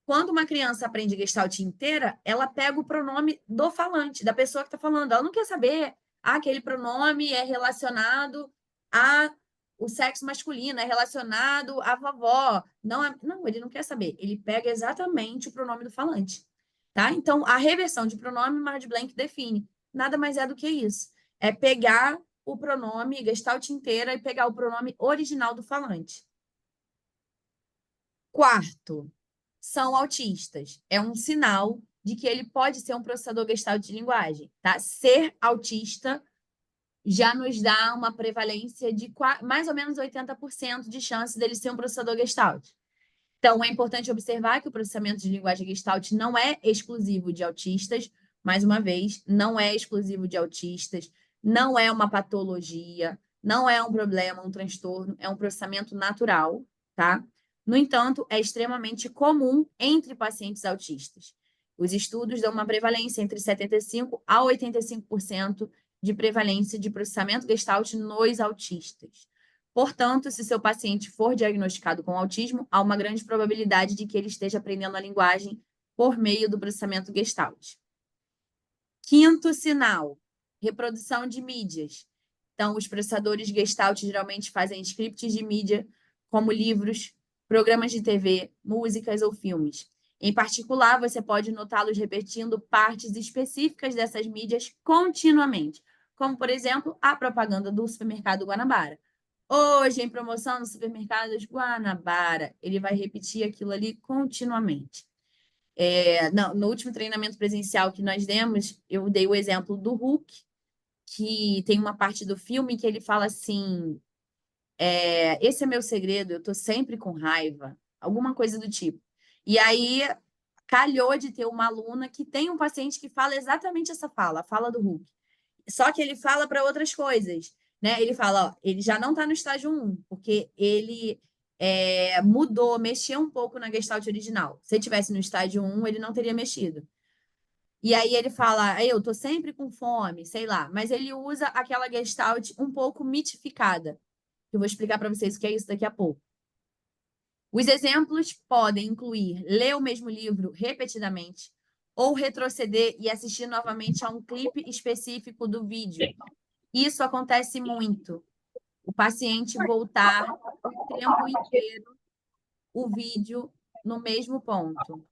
Quando uma criança aprende Gestalt inteira, ela pega o pronome do falante, da pessoa que está falando. Ela não quer saber, aquele pronome é relacionado a o sexo masculino, é relacionado à vovó. Não, ele não quer saber. Ele pega exatamente o pronome do falante. Tá? Então, a reversão de pronome, Marthe Blanc define. Nada mais é do que isso. É pegar o pronome Gestalt inteira e pegar o pronome original do falante. Quarto, são autistas. É um sinal de que ele pode ser um processador Gestalt de linguagem, tá? Ser autista já nos dá uma prevalência de mais ou menos 80% de chance dele ser um processador Gestalt. Então, é importante observar que o processamento de linguagem Gestalt não é exclusivo de autistas, mais uma vez, não é exclusivo de autistas, não é uma patologia, não é um problema, um transtorno, é um processamento natural, tá? No entanto, é extremamente comum entre pacientes autistas. Os estudos dão uma prevalência entre 75% a 85% de prevalência de processamento Gestalt nos autistas. Portanto, se seu paciente for diagnosticado com autismo, há uma grande probabilidade de que ele esteja aprendendo a linguagem por meio do processamento Gestalt. Quinto sinal, reprodução de mídias. Então, os processadores Gestalt geralmente fazem scripts de mídia, como livros, programas de TV, músicas ou filmes. Em particular, você pode notá-los repetindo partes específicas dessas mídias continuamente, como, por exemplo, a propaganda do supermercado Guanabara. Hoje, em promoção no supermercado Guanabara, ele vai repetir aquilo ali continuamente. No último treinamento presencial que nós demos, eu dei o exemplo do Hulk, que tem uma parte do filme que ele fala assim: esse é meu segredo, eu tô sempre com raiva, alguma coisa do tipo. E aí calhou de ter uma aluna que tem um paciente que fala exatamente essa fala, a fala do Hulk. Só que ele fala para outras coisas, né? Ele fala, ó, ele já não está no estágio 1, porque ele mudou, mexeu um pouco na Gestalt original. Se ele tivesse no estágio 1, ele não teria mexido. E aí ele fala, eu tô sempre com fome, sei lá, mas ele usa aquela Gestalt um pouco mitificada. Eu vou explicar para vocês o que é isso daqui a pouco. Os exemplos podem incluir ler o mesmo livro repetidamente, ou retroceder e assistir novamente a um clipe específico do vídeo. Isso acontece muito. O paciente voltar o tempo inteiro o vídeo no mesmo ponto.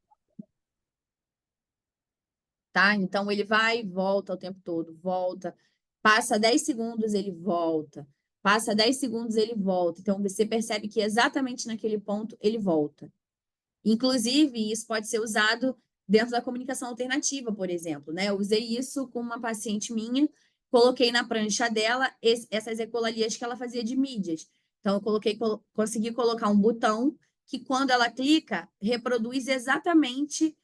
Tá? Então, ele vai e volta o tempo todo, volta. Passa 10 segundos, ele volta. Passa 10 segundos, ele volta. Então, você percebe que exatamente naquele ponto ele volta. Inclusive, isso pode ser usado dentro da comunicação alternativa, por exemplo, né? Eu usei isso com uma paciente minha, coloquei na prancha dela essas ecolalias que ela fazia de mídias. Então, eu consegui colocar um botão que, quando ela clica, reproduz exatamente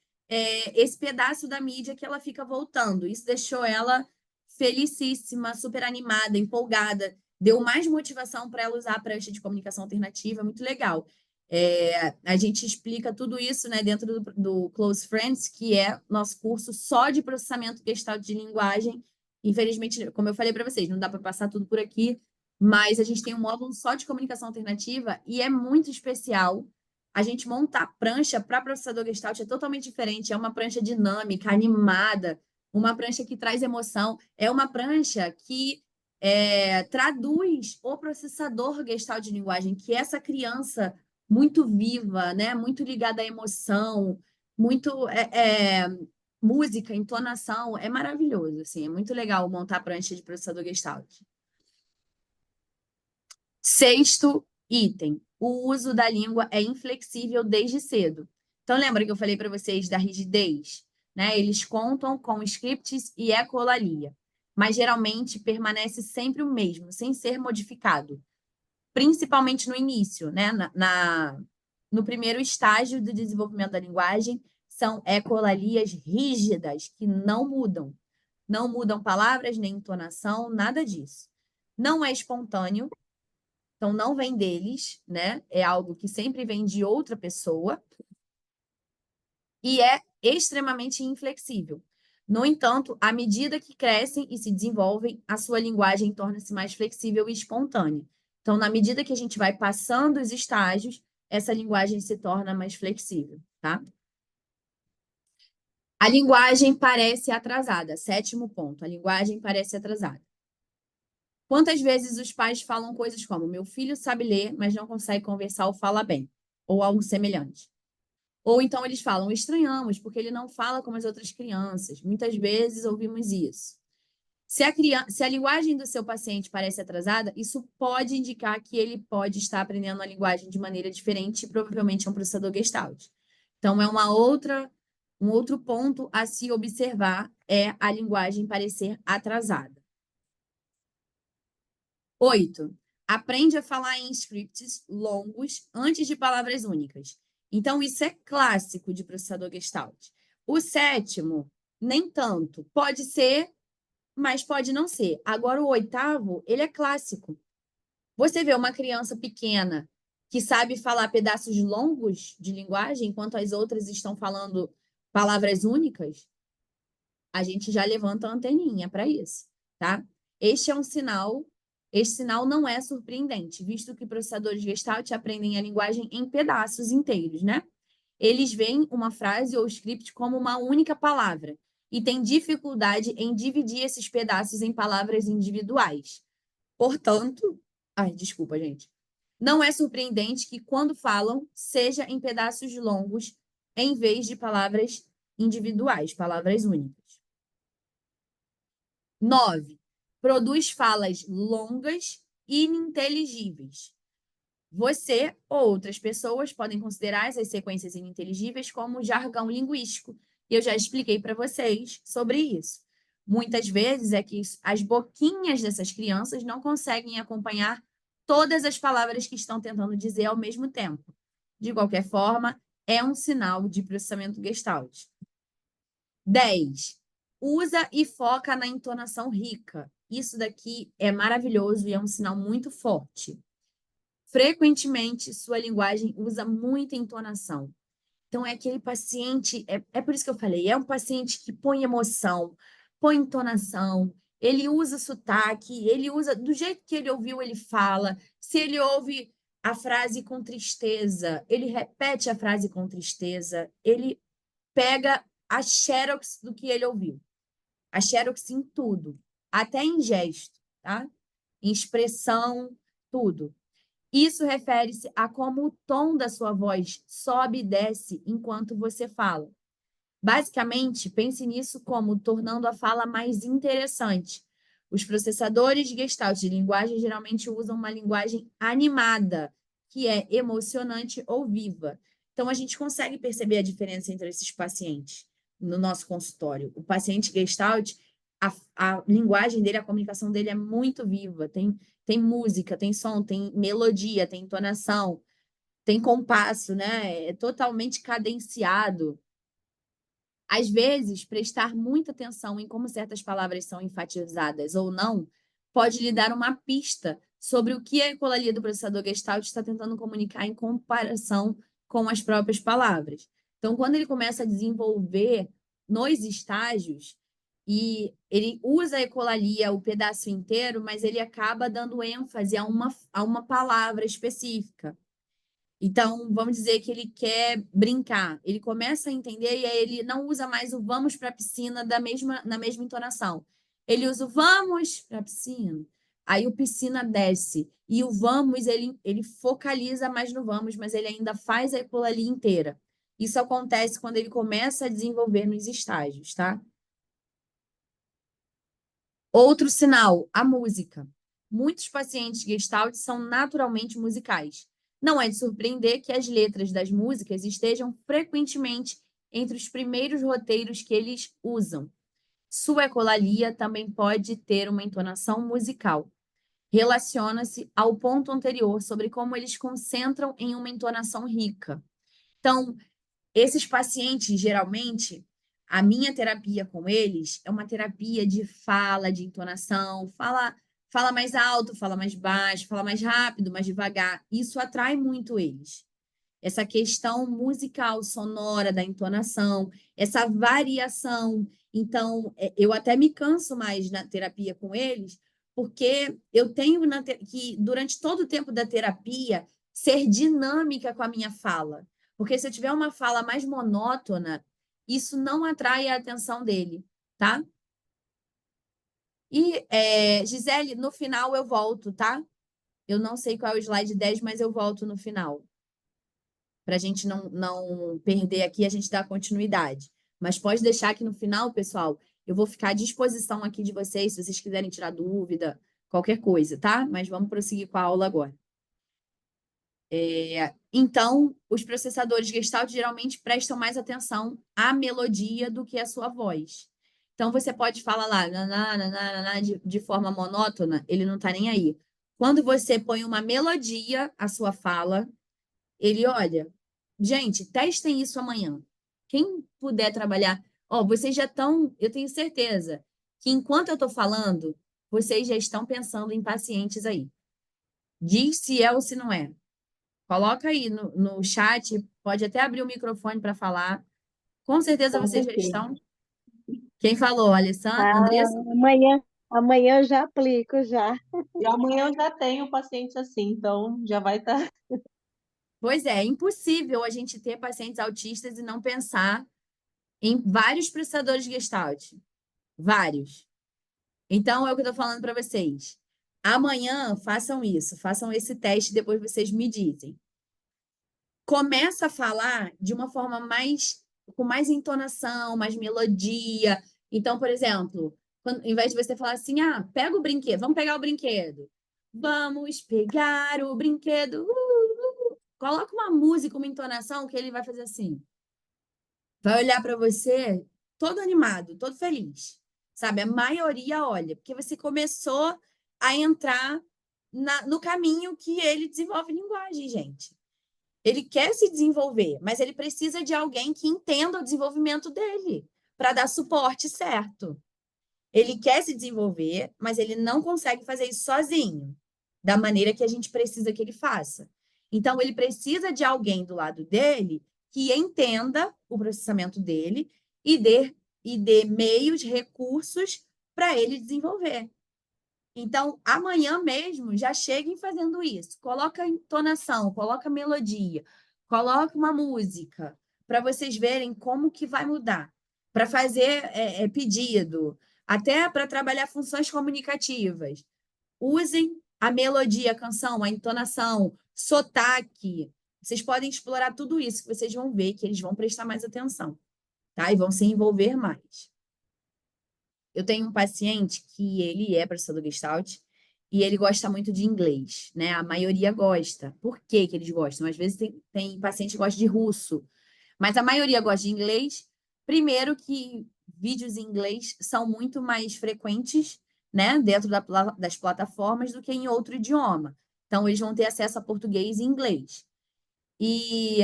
esse pedaço da mídia que ela fica voltando. Isso deixou ela felicíssima, super animada, empolgada, deu mais motivação para ela usar a prancha de comunicação alternativa, muito legal. A gente explica tudo isso, né, dentro do Close Friends, que é nosso curso só de processamento Gestalt de linguagem. Infelizmente, como eu falei para vocês, não dá para passar tudo por aqui, mas a gente tem um módulo só de comunicação alternativa e é muito especial. A gente monta a prancha para processador Gestalt é totalmente diferente, é uma prancha dinâmica, animada, uma prancha que traz emoção, é uma prancha que traduz o processador gestalt de linguagem, que é essa criança muito viva, né? Muito ligada à emoção, muito música, entonação, é maravilhoso, assim, é muito legal montar a prancha de processador gestalt. Sexto item, o uso da língua é inflexível desde cedo. Então, lembra que eu falei para vocês da rigidez? Né? Eles contam com scripts e ecolalia, mas geralmente permanece sempre o mesmo, sem ser modificado, principalmente no início, né? No primeiro estágio do desenvolvimento da linguagem, são ecolalias rígidas, que não mudam. Não mudam palavras, nem entonação, nada disso. Não é espontâneo, então não vem deles, né? É algo que sempre vem de outra pessoa e é extremamente inflexível. No entanto, à medida que crescem e se desenvolvem, a sua linguagem torna-se mais flexível e espontânea. Então, na medida que a gente vai passando os estágios, essa linguagem se torna mais flexível, tá? A linguagem parece atrasada. Sétimo ponto, a linguagem parece atrasada. Quantas vezes os pais falam coisas como: meu filho sabe ler, mas não consegue conversar ou fala bem, ou algo semelhante. Ou então eles falam: estranhamos, porque ele não fala como as outras crianças. Muitas vezes ouvimos isso. Se a linguagem do seu paciente parece atrasada, isso pode indicar que ele pode estar aprendendo a linguagem de maneira diferente e provavelmente é um processador Gestalt. Então, um outro ponto a se observar é a linguagem parecer atrasada. 8. Aprende a falar em scripts longos antes de palavras únicas. Então, isso é clássico de processador Gestalt. O sétimo, nem tanto. Pode ser, mas pode não ser. Agora, o oitavo, ele é clássico. Você vê uma criança pequena que sabe falar pedaços longos de linguagem, enquanto as outras estão falando palavras únicas, a gente já levanta a anteninha para isso, tá? Este sinal não é surpreendente, visto que processadores Gestalt aprendem a linguagem em pedaços inteiros, né? Eles veem uma frase ou script como uma única palavra e têm dificuldade em dividir esses pedaços em palavras individuais. Portanto, desculpa, gente. Não é surpreendente que, quando falam, seja em pedaços longos, em vez de palavras individuais, palavras únicas. 9. Produz falas longas e ininteligíveis. Você ou outras pessoas podem considerar essas sequências ininteligíveis como jargão linguístico. E eu já expliquei para vocês sobre isso. Muitas vezes é que as boquinhas dessas crianças não conseguem acompanhar todas as palavras que estão tentando dizer ao mesmo tempo. De qualquer forma, é um sinal de processamento Gestalt. 10. Usa e foca na entonação rica. Isso daqui é maravilhoso e é um sinal muito forte. Frequentemente, sua linguagem usa muita entonação. Então, é aquele paciente, é por isso que eu falei, é um paciente que põe emoção, põe entonação, ele usa sotaque, ele usa, do jeito que ele ouviu, ele fala. Se ele ouve a frase com tristeza, ele repete a frase com tristeza, ele pega a xerox do que ele ouviu. A xerox em tudo, até em gesto, tá? Em expressão, tudo. Isso refere-se a como o tom da sua voz sobe e desce enquanto você fala. Basicamente, pense nisso como tornando a fala mais interessante. Os processadores Gestalt de linguagem geralmente usam uma linguagem animada, que é emocionante ou viva. Então, a gente consegue perceber a diferença entre esses pacientes no nosso consultório. O paciente Gestalt, a linguagem dele, a comunicação dele é muito viva, tem música, tem som, tem melodia, tem entonação, tem compasso, né? É totalmente cadenciado. Às vezes, prestar muita atenção em como certas palavras são enfatizadas ou não pode lhe dar uma pista sobre o que a ecolalia do processador Gestalt está tentando comunicar em comparação com as próprias palavras. Então, quando ele começa a desenvolver nos estágios, e ele usa a ecolalia o pedaço inteiro, mas ele acaba dando ênfase a uma palavra específica. Então, vamos dizer que ele quer brincar. Ele começa a entender e aí ele não usa mais o vamos para a piscina na mesma entonação. Ele usa o vamos para a piscina. aí o piscina desce. E o vamos, ele focaliza mais no vamos, mas ele ainda faz aquilo ali inteira. Isso acontece quando ele começa a desenvolver nos estágios, tá? Outro sinal, a música. Muitos pacientes Gestalt são naturalmente musicais. Não é de surpreender que as letras das músicas estejam frequentemente entre os primeiros roteiros que eles usam. Sua ecolalia também pode ter uma entonação musical. Relaciona-se ao ponto anterior sobre como eles concentram em uma entonação rica. Então, esses pacientes, geralmente, a minha terapia com eles é uma terapia de fala, de entonação, fala mais alto, fala mais baixo, fala mais rápido, mais devagar. Isso atrai muito eles. Essa questão musical, sonora da entonação, essa variação. Então, eu até me canso mais na terapia com eles, porque eu tenho que, durante todo o tempo da terapia, ser dinâmica com a minha fala. Porque se eu tiver uma fala mais monótona, isso não atrai a atenção dele, tá? E, Gisele, no final eu volto, tá? Eu não sei qual é o slide 10, mas eu volto no final. Para a gente não perder aqui, a gente dá continuidade. Mas pode deixar que no final, pessoal, eu vou ficar à disposição aqui de vocês, se vocês quiserem tirar dúvida, qualquer coisa, tá? Mas vamos prosseguir com a aula agora. Então, os processadores Gestalt geralmente prestam mais atenção à melodia do que à sua voz. Então, você pode falar lá de forma monótona, ele não está nem aí. Quando você põe uma melodia à sua fala, ele olha. Gente, testem isso amanhã. Quem puder trabalhar. Ó, vocês já estão, eu tenho certeza que enquanto eu estou falando, vocês já estão pensando em pacientes aí. Diz se é ou se não é. Coloca aí no chat, pode até abrir o microfone para falar. Com certeza Com vocês já certeza. estão. Quem falou? Alessandra? Ah, Andressa? amanhã eu já aplico já. E amanhã eu já tenho pacientes assim, então já vai estar. Pois é impossível a gente ter pacientes autistas e não pensar em vários processadores Gestalt. Vários. Então, é o que eu estou falando para vocês. Amanhã, façam isso, façam esse teste, depois vocês me dizem. Começa a falar de uma forma com mais entonação, mais melodia. Então, por exemplo, em vez de você falar assim, pega o brinquedo, vamos pegar o brinquedo. Vamos pegar o brinquedo. Coloca uma música, uma entonação que ele vai fazer assim. Vai olhar para você todo animado, todo feliz. Sabe? A maioria olha, porque você começou a entrar no caminho que ele desenvolve linguagem, gente. Ele quer se desenvolver, mas ele precisa de alguém que entenda o desenvolvimento dele para dar suporte certo. Ele quer se desenvolver, mas ele não consegue fazer isso sozinho, da maneira que a gente precisa que ele faça. Então, ele precisa de alguém do lado dele que entenda o processamento dele e dê meios, recursos para ele desenvolver. Então, amanhã mesmo, já cheguem fazendo isso. Coloca entonação, coloca melodia, coloca uma música, para vocês verem como que vai mudar. Para fazer pedido, até para trabalhar funções comunicativas. Usem a melodia, a canção, a entonação, sotaque. Vocês podem explorar tudo isso, que vocês vão ver que eles vão prestar mais atenção, tá? E vão se envolver mais. Eu tenho um paciente que ele é professor do Gestalt e ele gosta muito de inglês, né? A maioria gosta. Por que que eles gostam? Às vezes tem paciente que gosta de russo, mas a maioria gosta de inglês. Primeiro que vídeos em inglês são muito mais frequentes, né, dentro das plataformas do que em outro idioma. Então, eles vão ter acesso a português e inglês. E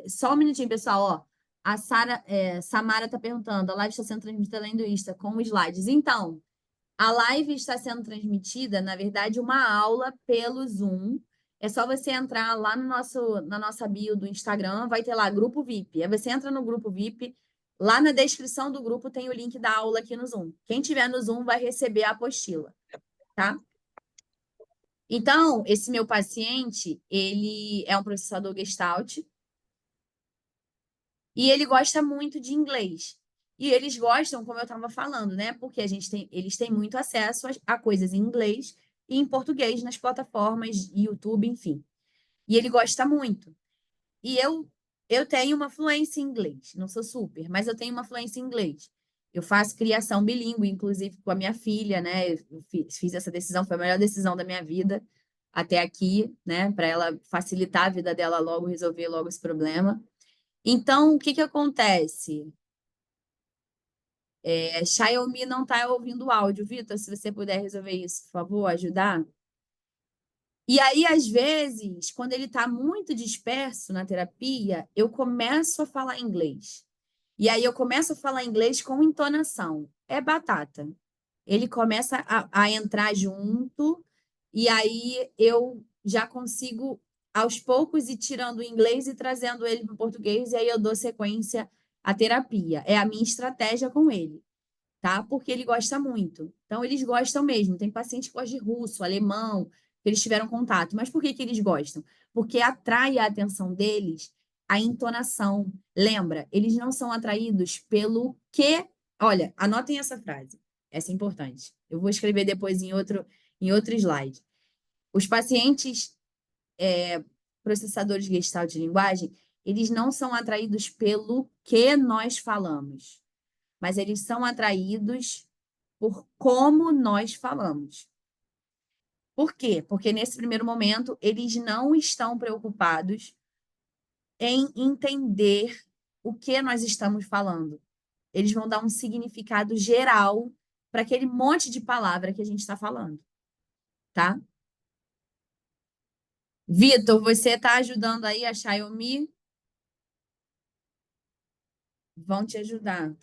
só um minutinho, pessoal, ó. A Samara está perguntando, a live está sendo transmitida além do Insta, com slides. Então, a live está sendo transmitida, na verdade, uma aula pelo Zoom. É só você entrar lá na nossa bio do Instagram, vai ter lá grupo VIP. Aí você entra no grupo VIP, lá na descrição do grupo tem o link da aula aqui no Zoom. Quem tiver no Zoom vai receber a apostila, tá? Então, esse meu paciente, ele é um processador Gestalt e ele gosta muito de inglês. E eles gostam, como eu estava falando, né? Porque eles têm muito acesso a coisas em inglês e em português nas plataformas, YouTube, enfim. E ele gosta muito. E eu tenho uma fluência em inglês, não sou super, mas eu tenho uma fluência em inglês. Eu faço criação bilíngue, inclusive com a minha filha, né? Eu fiz essa decisão, foi a melhor decisão da minha vida até aqui, né? Para ela facilitar a vida dela logo, resolver logo esse problema. Então, o que que acontece? Xiaomi não está ouvindo o áudio. Vitor, se você puder resolver isso, por favor, ajudar. E aí, às vezes, quando ele está muito disperso na terapia, eu começo a falar inglês. E aí eu começo a falar inglês com entonação. É batata. Ele começa a entrar junto, e aí eu já consigo, aos poucos, ir tirando o inglês e trazendo ele para o português, e aí eu dou sequência à terapia. É a minha estratégia com ele, tá? Porque ele gosta muito. Então, eles gostam mesmo. Tem paciente que gosta de russo, alemão, que eles tiveram contato. Mas por que que eles gostam? Porque atrai a atenção deles a entonação. Lembra, eles não são atraídos pelo que. Olha, anotem essa frase. Essa é importante. Eu vou escrever depois em outro slide. Os pacientes processadores Gestalt de linguagem, eles não são atraídos pelo que nós falamos, mas eles são atraídos por como nós falamos. Por quê? Porque nesse primeiro momento eles não estão preocupados em entender o que nós estamos falando. Eles vão dar um significado geral para aquele monte de palavra que a gente está falando, tá? Vitor, você está ajudando aí a Xiaomi? Vão te ajudar.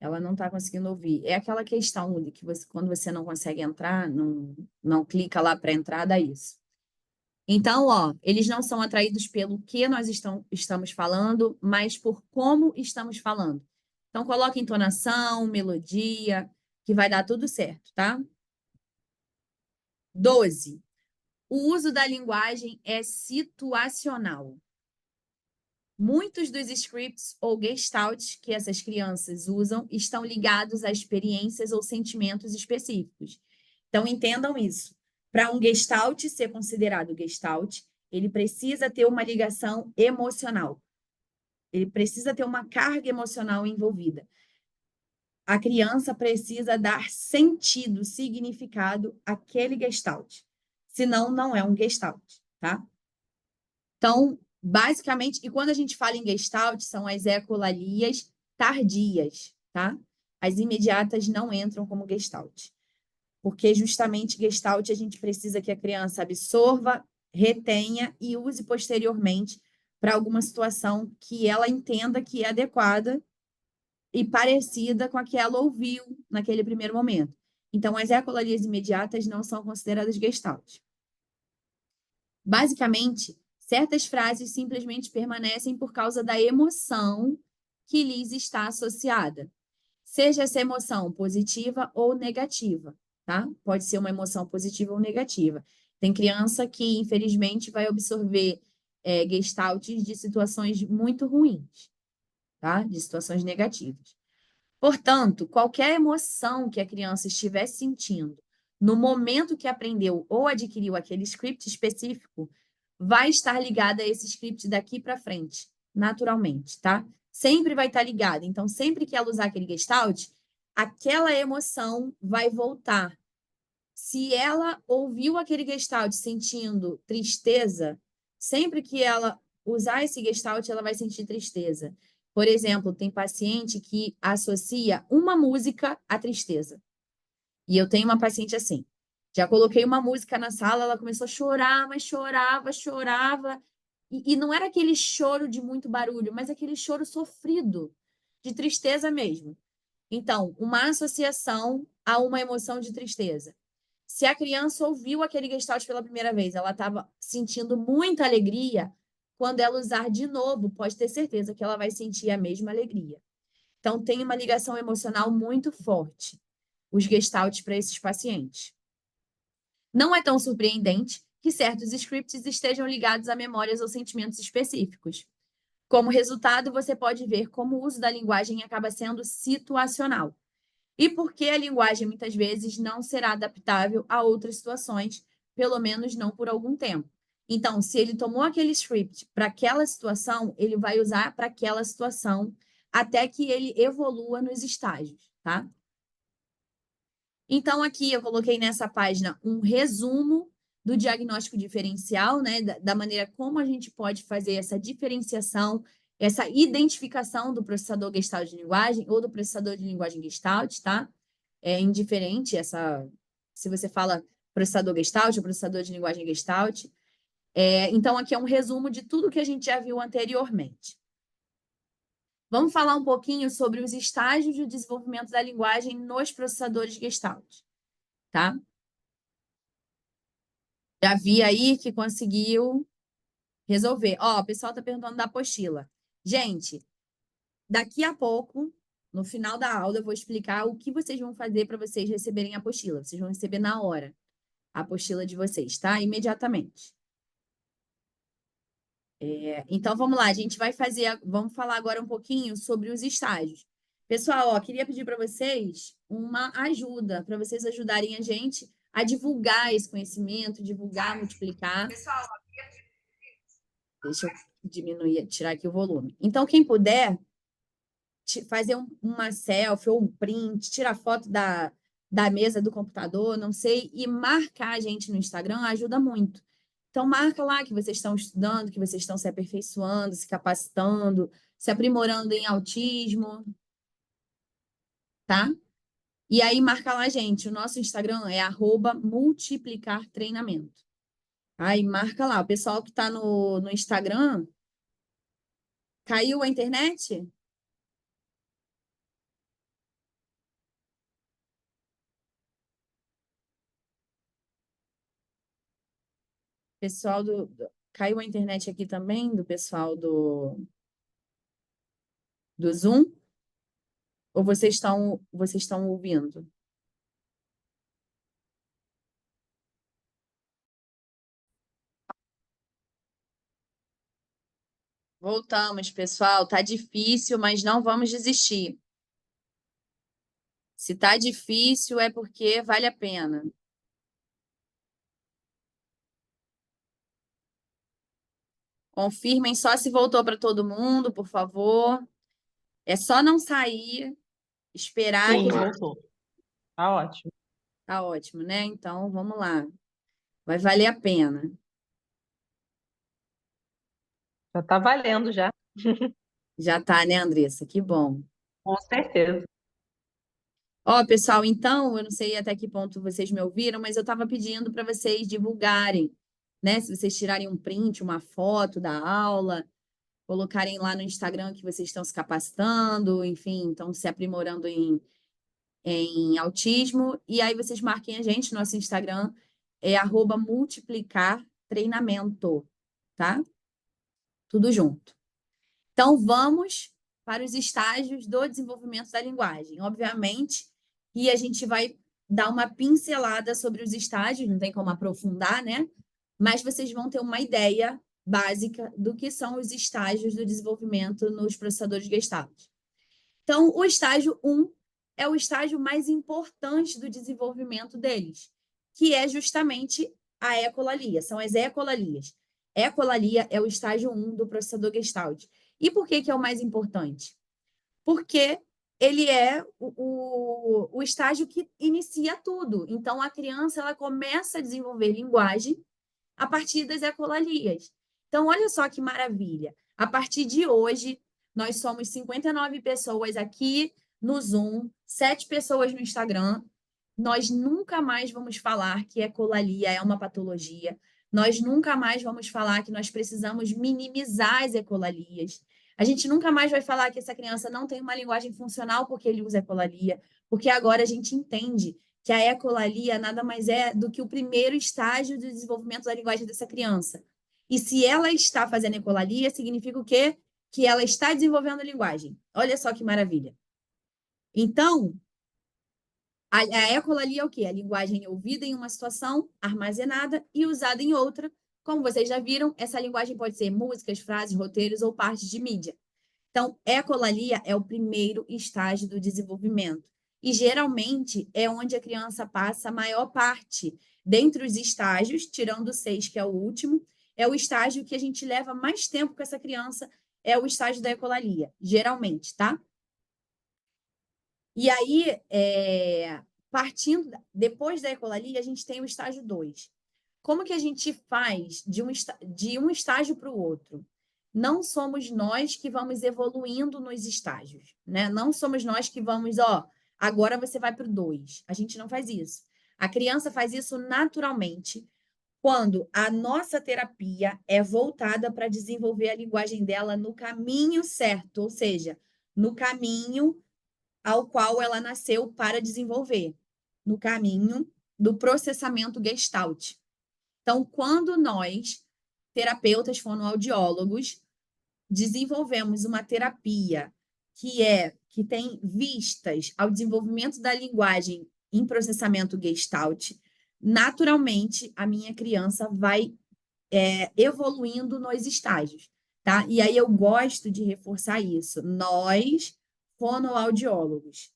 Ela não está conseguindo ouvir. É aquela questão de que você, quando você não consegue entrar, não clica lá para entrar, dá isso. Então, ó, eles não são atraídos pelo que nós estamos falando, mas por como estamos falando. Então, coloca entonação, melodia, que vai dar tudo certo, tá? 12. O uso da linguagem é situacional. Muitos dos scripts ou gestalts que essas crianças usam estão ligados a experiências ou sentimentos específicos. Então, entendam isso. Para um gestalt ser considerado gestalt, ele precisa ter uma ligação emocional. Ele precisa ter uma carga emocional envolvida. A criança precisa dar sentido, significado àquele gestalt. Senão, não é um gestalt, tá? Então, basicamente, e quando a gente fala em Gestalt, são as ecolalias tardias, tá? As imediatas não entram como Gestalt. Porque justamente Gestalt a gente precisa que a criança absorva, retenha e use posteriormente para alguma situação que ela entenda que é adequada e parecida com a que ela ouviu naquele primeiro momento. Então, as ecolalias imediatas não são consideradas Gestalt. Basicamente, certas frases simplesmente permanecem por causa da emoção que lhes está associada. Seja essa emoção positiva ou negativa, tá? Pode ser uma emoção positiva ou negativa. Tem criança que, infelizmente, vai absorver gestaltes de situações muito ruins, tá? De situações negativas. Portanto, qualquer emoção que a criança estiver sentindo no momento que aprendeu ou adquiriu aquele script específico, vai estar ligada a esse script daqui para frente, naturalmente, tá? Sempre vai estar ligada. Então, sempre que ela usar aquele gestalt, aquela emoção vai voltar. Se ela ouviu aquele gestalt sentindo tristeza, sempre que ela usar esse gestalt, ela vai sentir tristeza. Por exemplo, tem paciente que associa uma música à tristeza. E eu tenho uma paciente assim. Já coloquei uma música na sala, ela começou a chorar, mas chorava, chorava. E não era aquele choro de muito barulho, mas aquele choro sofrido, de tristeza mesmo. Então, uma associação a uma emoção de tristeza. Se a criança ouviu aquele gestalt pela primeira vez, ela estava sentindo muita alegria, quando ela usar de novo, pode ter certeza que ela vai sentir a mesma alegria. Então, tem uma ligação emocional muito forte, os gestalts para esses pacientes. Não é tão surpreendente que certos scripts estejam ligados a memórias ou sentimentos específicos. Como resultado, você pode ver como o uso da linguagem acaba sendo situacional. e porque a linguagem muitas vezes não será adaptável a outras situações, pelo menos não por algum tempo. Então, se ele tomou aquele script para aquela situação, ele vai usar para aquela situação até que ele evolua nos estágios, tá? Então, aqui eu coloquei nessa página um resumo do diagnóstico diferencial, né? Da maneira como a gente pode fazer essa diferenciação, essa identificação do processador Gestalt de linguagem ou do processador de linguagem Gestalt, tá? É indiferente se você fala processador Gestalt ou processador de linguagem Gestalt. Então, aqui é um resumo de tudo que a gente já viu anteriormente. Vamos falar um pouquinho sobre os estágios de desenvolvimento da linguagem nos processadores Gestalt, tá? Já vi aí que conseguiu resolver. Ó, o pessoal está perguntando da apostila. Gente, daqui a pouco, no final da aula, eu vou explicar o que vocês vão fazer para vocês receberem a apostila. Vocês vão receber na hora a apostila de vocês, tá? Imediatamente. Então, vamos lá, a gente vamos falar agora um pouquinho sobre os estágios. Pessoal, ó, queria pedir para vocês uma ajuda, para vocês ajudarem a gente a divulgar esse conhecimento, divulgar, multiplicar. Pessoal, deixa eu diminuir, tirar aqui o volume. Então, quem puder fazer uma selfie ou um print, tirar foto da mesa do computador, não sei, e marcar a gente no Instagram ajuda muito. Então, marca lá que vocês estão estudando, que vocês estão se aperfeiçoando, se capacitando, se aprimorando em autismo, tá? E aí, marca lá, gente. O nosso Instagram é @multiplicartreinamento. Aí, marca lá. O pessoal que está no Instagram, caiu a internet? Pessoal caiu a internet aqui também, do pessoal do Zoom? Ou vocês estão ouvindo? Voltamos, pessoal. Tá difícil, mas não vamos desistir. Se tá difícil, é porque vale a pena. Confirmem só se voltou para todo mundo, por favor. É só não sair, esperar Sim, que voltou. Tá ótimo. tá ótimo, né? Então, vamos lá. Vai valer a pena. Já tá valendo já. Já tá, né, Andressa? Que bom. Com certeza. Ó, pessoal, então, eu não sei até que ponto vocês me ouviram, mas eu estava pedindo para vocês divulgarem, né? Se vocês tirarem um print, uma foto da aula, colocarem lá no Instagram que vocês estão se capacitando, enfim, estão se aprimorando em autismo, e aí vocês marquem a gente, nosso Instagram é @multiplicartreinamento, tá? Tudo junto. Então, vamos para os estágios do desenvolvimento da linguagem. Obviamente, e a gente vai dar uma pincelada sobre os estágios, não tem como aprofundar, né? Mas vocês vão ter uma ideia básica do que são os estágios do desenvolvimento nos processadores Gestalt. Então, o estágio 1 é o estágio mais importante do desenvolvimento deles, que é justamente a ecolalia, são as ecolalias. Ecolalia é o estágio 1 do processador Gestalt. E por que é o mais importante? Porque ele é o estágio que inicia tudo. Então, a criança ela começa a desenvolver linguagem a partir das ecolalias. Então, olha só que maravilha. A partir de hoje, nós somos 59 pessoas aqui no Zoom, 7 pessoas no Instagram. Nós nunca mais vamos falar que ecolalia é uma patologia. Nós nunca mais vamos falar que nós precisamos minimizar as ecolalias. A gente nunca mais vai falar que essa criança não tem uma linguagem funcional porque ele usa ecolalia, porque agora a gente entende que a ecolalia nada mais é do que o primeiro estágio do desenvolvimento da linguagem dessa criança. E se ela está fazendo ecolalia, significa o quê? Que ela está desenvolvendo a linguagem. Olha só que maravilha. Então, a ecolalia é o quê? A linguagem ouvida em uma situação, armazenada e usada em outra. Como vocês já viram, essa linguagem pode ser músicas, frases, roteiros ou partes de mídia. Então, ecolalia é o primeiro estágio do desenvolvimento. e geralmente é onde a criança passa a maior parte. Dentre os estágios, tirando o 6, que é o último, é o estágio que a gente leva mais tempo com essa criança, é o estágio da ecolalia, geralmente, tá? E aí, partindo, depois da ecolalia, a gente tem o estágio 2. Como que a gente faz de um estágio para o outro? Não somos nós que vamos evoluindo nos estágios, né? Não somos nós que vamos, agora você vai para o 2. A gente não faz isso. A criança faz isso naturalmente quando a nossa terapia é voltada para desenvolver a linguagem dela no caminho certo, ou seja, no caminho ao qual ela nasceu para desenvolver, no caminho do processamento Gestalt. Então, quando nós, terapeutas fonoaudiólogos, desenvolvemos uma terapia que tem vistas ao desenvolvimento da linguagem em processamento Gestalt, naturalmente a minha criança vai evoluindo nos estágios, tá? E aí eu gosto de reforçar isso. Nós, fonoaudiólogos,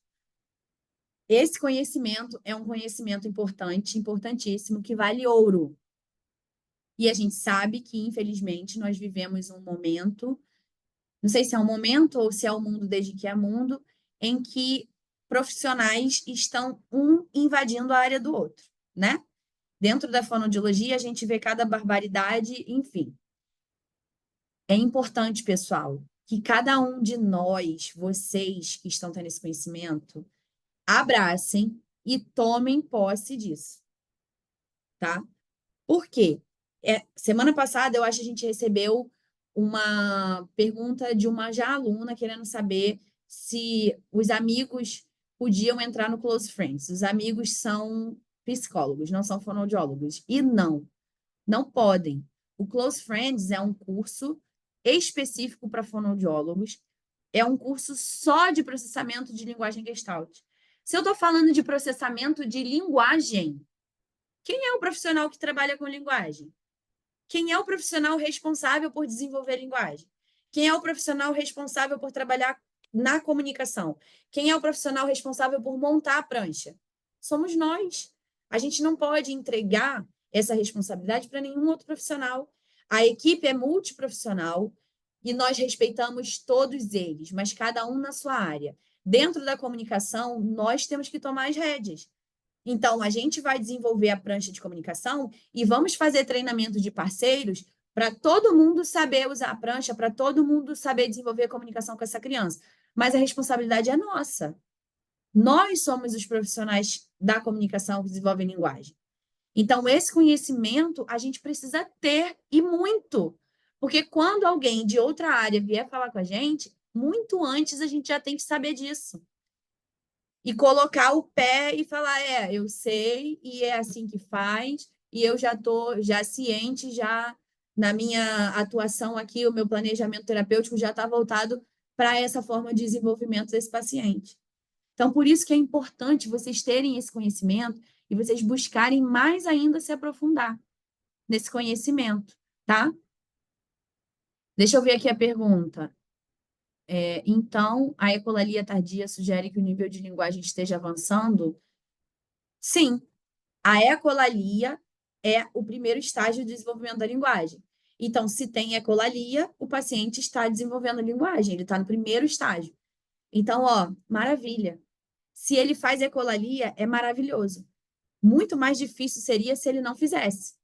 esse conhecimento é um conhecimento importante, importantíssimo, que vale ouro. E a gente sabe que, infelizmente, nós vivemos um momento, não sei se é um momento ou se é o mundo desde que é mundo, em que profissionais estão invadindo a área do outro, né? Dentro da fonoaudiologia, a gente vê cada barbaridade, enfim. É importante, pessoal, que cada um de nós, vocês que estão tendo esse conhecimento, abracem e tomem posse disso, tá? Por quê? Semana passada, eu acho que a gente recebeu uma pergunta de uma já aluna querendo saber se os amigos podiam entrar no Close Friends. Os amigos são psicólogos, não são fonoaudiólogos. E não podem. O Close Friends é um curso específico para fonoaudiólogos, é um curso só de processamento de linguagem Gestalt. Se eu estou falando de processamento de linguagem, quem é o profissional que trabalha com linguagem? Quem é o profissional responsável por desenvolver linguagem? Quem é o profissional responsável por trabalhar na comunicação? Quem é o profissional responsável por montar a prancha? Somos nós. A gente não pode entregar essa responsabilidade para nenhum outro profissional. A equipe é multiprofissional e nós respeitamos todos eles, mas cada um na sua área. Dentro da comunicação, nós temos que tomar as rédeas. Então, a gente vai desenvolver a prancha de comunicação e vamos fazer treinamento de parceiros para todo mundo saber usar a prancha, para todo mundo saber desenvolver a comunicação com essa criança. Mas a responsabilidade é nossa. Nós somos os profissionais da comunicação que desenvolvem linguagem. Então, esse conhecimento a gente precisa ter e muito. Porque quando alguém de outra área vier falar com a gente, muito antes a gente já tem que saber disso e colocar o pé e falar, eu sei, e é assim que faz, e eu já estou ciente, já na minha atuação aqui, o meu planejamento terapêutico já está voltado para essa forma de desenvolvimento desse paciente. Então, por isso que é importante vocês terem esse conhecimento e vocês buscarem mais ainda se aprofundar nesse conhecimento, tá? Deixa eu ver aqui a pergunta. Então, a ecolalia tardia sugere que o nível de linguagem esteja avançando? Sim, a ecolalia é o primeiro estágio de desenvolvimento da linguagem. Então, se tem ecolalia, o paciente está desenvolvendo a linguagem, ele está no primeiro estágio. Então, maravilha. Se ele faz ecolalia, é maravilhoso. Muito mais difícil seria se ele não fizesse.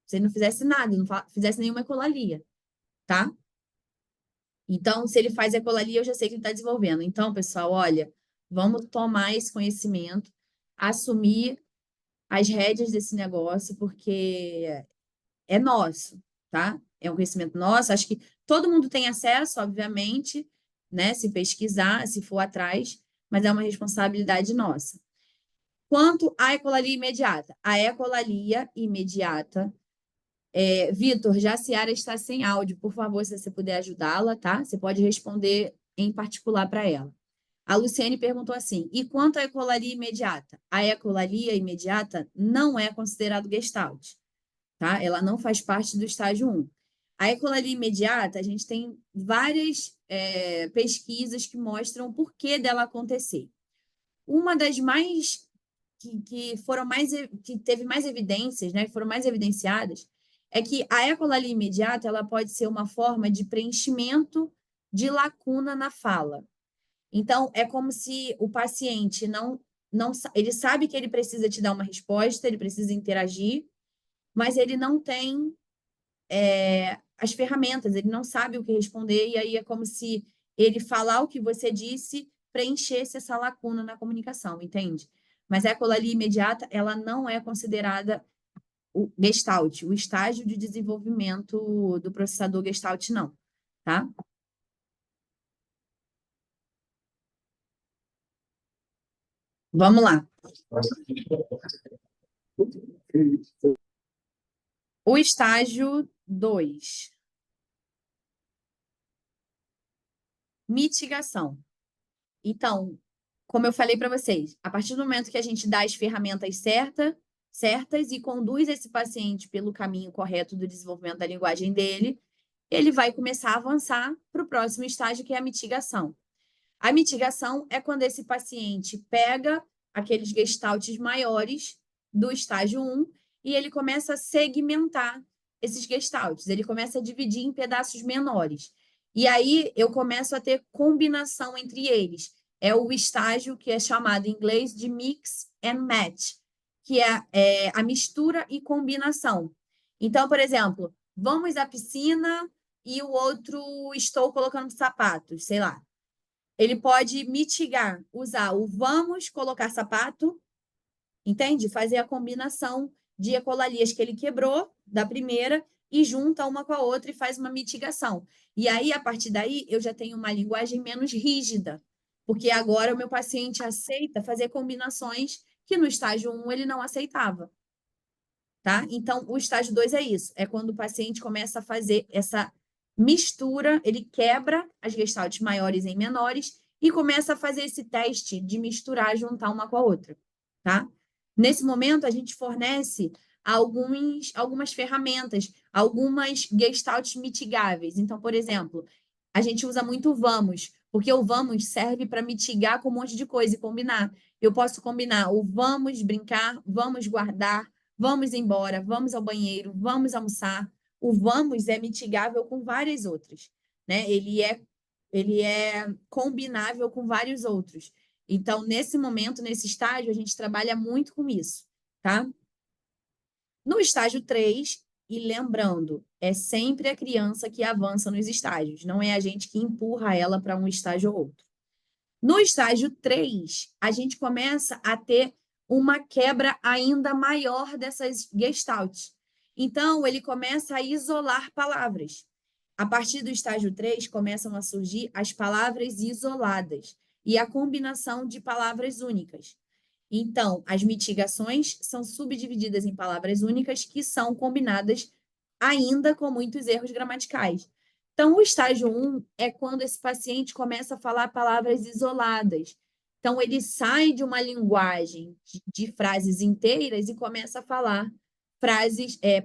Se ele não fizesse nada, não fizesse nenhuma ecolalia, tá? Então, se ele faz ecolalia, eu já sei que ele está desenvolvendo. Então, pessoal, olha, vamos tomar esse conhecimento, assumir as rédeas desse negócio, porque é nosso, tá? É um conhecimento nosso. Acho que todo mundo tem acesso, obviamente, né? Se pesquisar, se for atrás, mas é uma responsabilidade nossa. Quanto à ecolalia imediata, a ecolalia imediata. Vitor, Jaciara está sem áudio. Por favor, se você puder ajudá-la, tá? Você pode responder em particular para ela. A Luciene perguntou assim: e quanto à ecolalia imediata? A ecolalia imediata não é considerado Gestalt, tá? Ela não faz parte do estágio 1. A ecolalia imediata, a gente tem várias pesquisas que mostram o porquê dela acontecer. uma das mais que foram mais que teve mais evidências, né, que foram mais evidenciadas, é que a ecolalia imediata ela pode ser uma forma de preenchimento de lacuna na fala. Então, é como se o paciente não ele sabe que ele precisa te dar uma resposta, ele precisa interagir, mas ele não tem as ferramentas, ele não sabe o que responder, e aí é como se ele falar o que você disse preenchesse essa lacuna na comunicação, entende? Mas a ecolalia imediata, ela não é considerada o Gestalt, o estágio de desenvolvimento do processador Gestalt, não, tá? Vamos lá. O estágio 2. Mitigação. Então, como eu falei para vocês, a partir do momento que a gente dá as ferramentas certas e conduz esse paciente pelo caminho correto do desenvolvimento da linguagem dele, ele vai começar a avançar para o próximo estágio, que é a mitigação. A mitigação é quando esse paciente pega aqueles gestaltes maiores do estágio 1 e ele começa a segmentar esses gestaltes, ele começa a dividir em pedaços menores. E aí eu começo a ter combinação entre eles. É o estágio que é chamado em inglês de mix and match, que é a mistura e combinação. Então, por exemplo, vamos à piscina e o outro estou colocando sapatos, sei lá. Ele pode mitigar, usar o vamos colocar sapato, entende? Fazer a combinação de ecolalias que ele quebrou da primeira e junta uma com a outra e faz uma mitigação. E aí, a partir daí, eu já tenho uma linguagem menos rígida, porque agora o meu paciente aceita fazer combinações que no estágio 1 ele não aceitava. Tá? Então, o estágio 2 é isso, é quando o paciente começa a fazer essa mistura, ele quebra as gestaltes maiores em menores e começa a fazer esse teste de misturar, juntar uma com a outra, tá? Nesse momento, a gente fornece algumas ferramentas, algumas gestaltes mitigáveis. Então, por exemplo, a gente usa muito o vamos, porque o vamos serve para mitigar com um monte de coisa e combinar. Eu posso combinar o vamos brincar, vamos guardar, vamos embora, vamos ao banheiro, vamos almoçar. O vamos é mitigável com várias outras, né? Ele é combinável com vários outros. Então, nesse momento, nesse estágio, a gente trabalha muito com isso, tá? No estágio 3, e lembrando, é sempre a criança que avança nos estágios, não é a gente que empurra ela para um estágio ou outro. No estágio 3, a gente começa a ter uma quebra ainda maior dessas gestalts. Então, ele começa a isolar palavras. A partir do estágio 3, começam a surgir as palavras isoladas e a combinação de palavras únicas. Então, as mitigações são subdivididas em palavras únicas que são combinadas ainda com muitos erros gramaticais. Então, o estágio 1 é quando esse paciente começa a falar palavras isoladas. Então, ele sai de uma linguagem de frases inteiras e começa a falar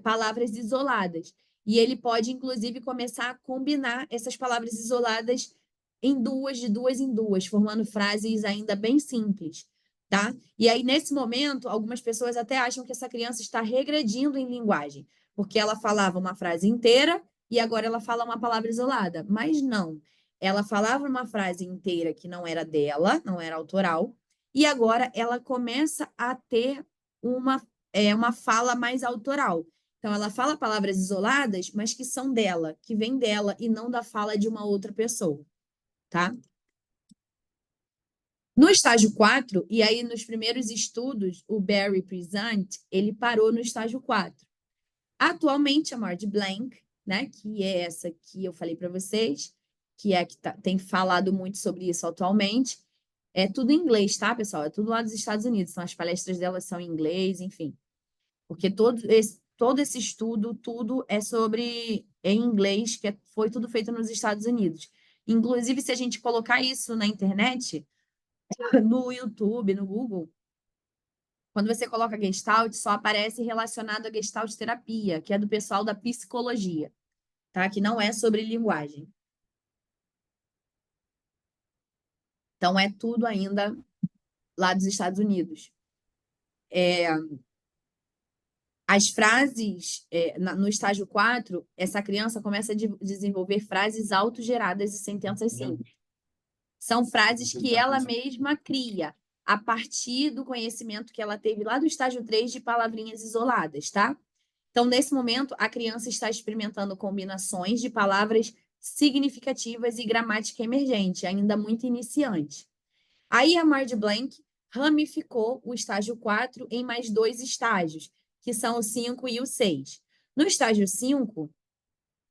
palavras isoladas. E ele pode, inclusive, começar a combinar essas palavras isoladas em duas, de duas em duas, formando frases ainda bem simples, tá? E aí, nesse momento, algumas pessoas até acham que essa criança está regredindo em linguagem, porque ela falava uma frase inteira e agora ela fala uma palavra isolada. Mas não. Ela falava uma frase inteira que não era dela, não era autoral, e agora ela começa a ter uma fala mais autoral. Então, ela fala palavras isoladas, mas que são dela, que vêm dela e não da fala de uma outra pessoa, tá? No estágio 4, e aí nos primeiros estudos, o Barry Present, ele parou no estágio 4. Atualmente, a Marge Blank, né, que é essa que eu falei para vocês, que é a que tem falado muito sobre isso atualmente, é tudo em inglês, tá, pessoal? É tudo lá dos Estados Unidos, então as palestras delas são em inglês, enfim. Porque todo esse estudo, tudo é em inglês, que foi tudo feito nos Estados Unidos. Inclusive, se a gente colocar isso na internet, no YouTube, no Google, quando você coloca Gestalt, só aparece relacionado à Gestalt terapia, que é do pessoal da psicologia, tá? Que não é sobre linguagem. Então, é tudo ainda lá dos Estados Unidos. As frases, no estágio 4, essa criança começa a desenvolver frases autogeradas e sentenças simples. São frases que ela mesma cria a partir do conhecimento que ela teve lá do estágio 3 de palavrinhas isoladas, tá? Então, nesse momento, a criança está experimentando combinações de palavras significativas e gramática emergente, ainda muito iniciante. Aí a Marge Blank ramificou o estágio 4 em mais 2 estágios, que são o 5 e o 6. No estágio 5,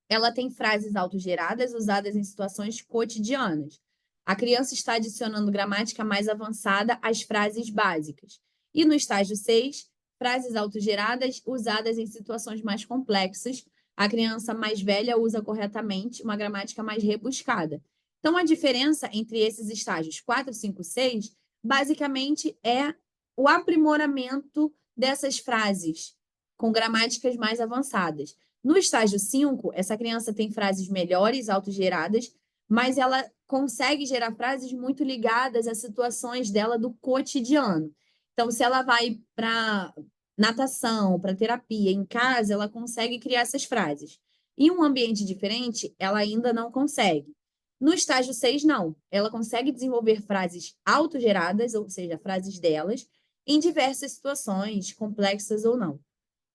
ela tem frases autogeradas usadas em situações cotidianas. A criança está adicionando gramática mais avançada às frases básicas. E no estágio 6, frases autogeradas usadas em situações mais complexas. A criança mais velha usa corretamente uma gramática mais rebuscada. Então, a diferença entre esses estágios 4, 5, 6, basicamente é o aprimoramento dessas frases com gramáticas mais avançadas. No estágio 5, essa criança tem frases melhores, autogeradas, mas ela consegue gerar frases muito ligadas às situações dela do cotidiano. Então, se ela vai para natação, para terapia, em casa, ela consegue criar essas frases. Em um ambiente diferente, ela ainda não consegue. No estágio 6, não. Ela consegue desenvolver frases autogeradas, ou seja, frases delas, em diversas situações, complexas ou não.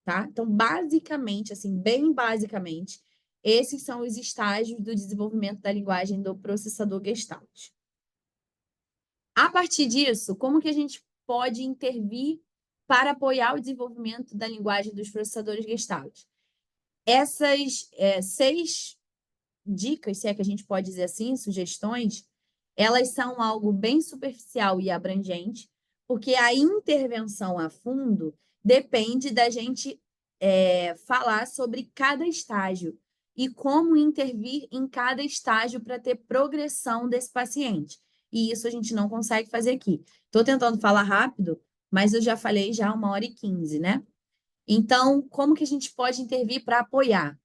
Tá? Então, basicamente, assim, bem basicamente, esses são os estágios do desenvolvimento da linguagem do processador Gestalt. A partir disso, como que a gente pode intervir para apoiar o desenvolvimento da linguagem dos processadores Gestalt? Essas 6 dicas, se é que a gente pode dizer assim, sugestões, elas são algo bem superficial e abrangente, porque a intervenção a fundo depende da gente falar sobre cada estágio e como intervir em cada estágio para ter progressão desse paciente. E isso a gente não consegue fazer aqui. Estou tentando falar rápido, mas eu já falei já 1h15, né? Então, como que a gente pode intervir para apoiar?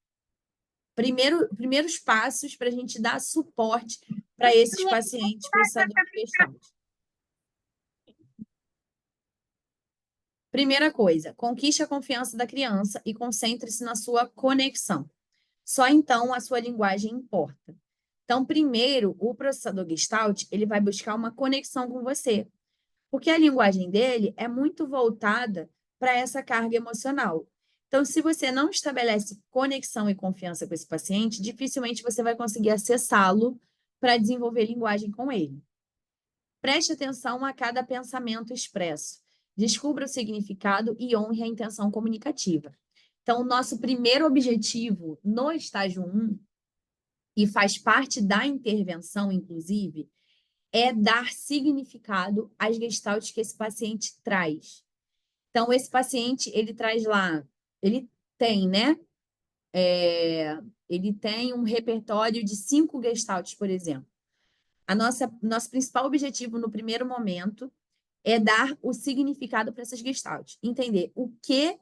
Primeiros passos para a gente dar suporte para esses pacientes processadores Gestalt. Primeira coisa, conquiste a confiança da criança e concentre-se na sua conexão. Só então a sua linguagem importa. Então, primeiro, o processador Gestalt, ele vai buscar uma conexão com você, porque a linguagem dele é muito voltada para essa carga emocional. Então, se você não estabelece conexão e confiança com esse paciente, dificilmente você vai conseguir acessá-lo para desenvolver linguagem com ele. Preste atenção a cada pensamento expresso. Descubra o significado e honre a intenção comunicativa. Então, o nosso primeiro objetivo no estágio 1, e faz parte da intervenção, inclusive, é dar significado às gestaltes que esse paciente traz. Então, esse paciente, ele traz lá, ele tem, né? Ele tem um repertório de 5 gestaltes, por exemplo. Nosso principal objetivo no primeiro momento é dar o significado para essas gestaltes, entender o que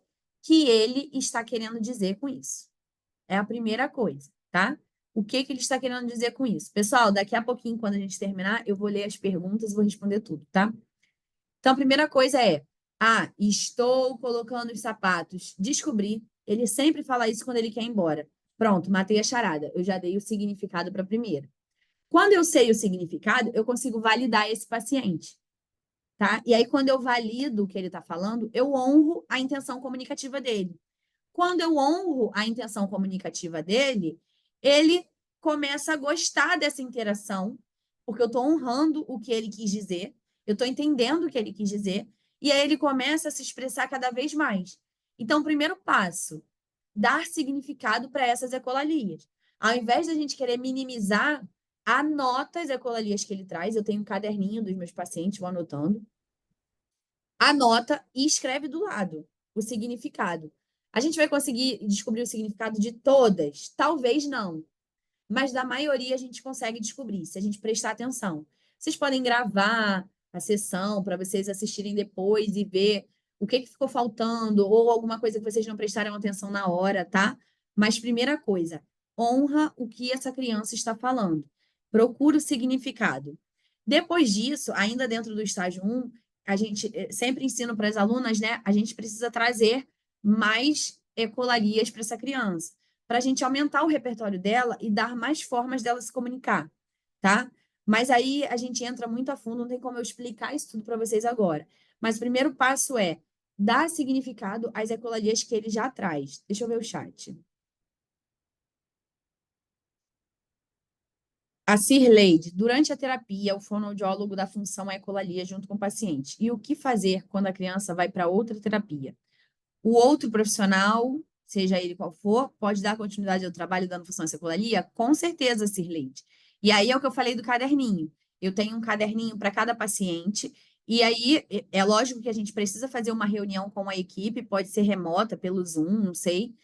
ele está querendo dizer com isso. É a primeira coisa, tá? O que ele está querendo dizer com isso? Pessoal, daqui a pouquinho, quando a gente terminar, eu vou ler as perguntas e vou responder tudo, tá? Então, a primeira coisa é: estou colocando os sapatos. Descobri. Ele sempre fala isso quando ele quer ir embora. Pronto, matei a charada. Eu já dei o significado para a primeira. Quando eu sei o significado, eu consigo validar esse paciente, tá? E aí, quando eu valido o que ele está falando, eu honro a intenção comunicativa dele. Quando eu honro a intenção comunicativa dele, ele começa a gostar dessa interação, porque eu estou honrando o que ele quis dizer, eu estou entendendo o que ele quis dizer, e aí ele começa a se expressar cada vez mais. Então, o primeiro passo, dar significado para essas ecolalias. Ao invés da gente querer minimizar, anota as ecolalias que ele traz. Eu tenho um caderninho dos meus pacientes, vou anotando. Anota e escreve do lado o significado. A gente vai conseguir descobrir o significado de todas? Talvez não. Mas da maioria a gente consegue descobrir, se a gente prestar atenção. Vocês podem gravar a sessão para vocês assistirem depois e ver o que ficou faltando ou alguma coisa que vocês não prestaram atenção na hora, tá? Mas primeira coisa, honra o que essa criança está falando. Procura o significado. Depois disso, ainda dentro do estágio 1, a gente sempre ensino para as alunas, né? A gente precisa trazer mais ecolarias para essa criança, para a gente aumentar o repertório dela e dar mais formas dela se comunicar, tá? Mas aí a gente entra muito a fundo, não tem como eu explicar isso tudo para vocês agora. Mas o primeiro passo é dar significado às ecolarias que ele já traz. Deixa eu ver o chat. A Cirleide, durante a terapia, o fonoaudiólogo dá função à ecolalia junto com o paciente. E o que fazer quando a criança vai para outra terapia? O outro profissional, seja ele qual for, pode dar continuidade ao trabalho dando função à ecolalia? Com certeza, Cirleide. E aí é o que eu falei do caderninho. Eu tenho um caderninho para cada paciente, e aí é lógico que a gente precisa fazer uma reunião com a equipe, pode ser remota, pelo Zoom, não sei.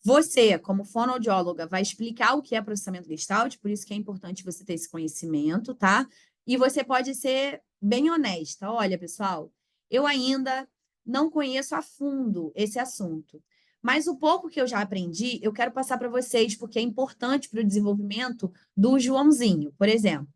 Você, como fonoaudióloga, vai explicar o que é processamento Gestalt, por isso que é importante você ter esse conhecimento, tá? E você pode ser bem honesta. Olha, pessoal, eu ainda não conheço a fundo esse assunto, mas o pouco que eu já aprendi, eu quero passar para vocês, porque é importante para o desenvolvimento do Joãozinho, por exemplo.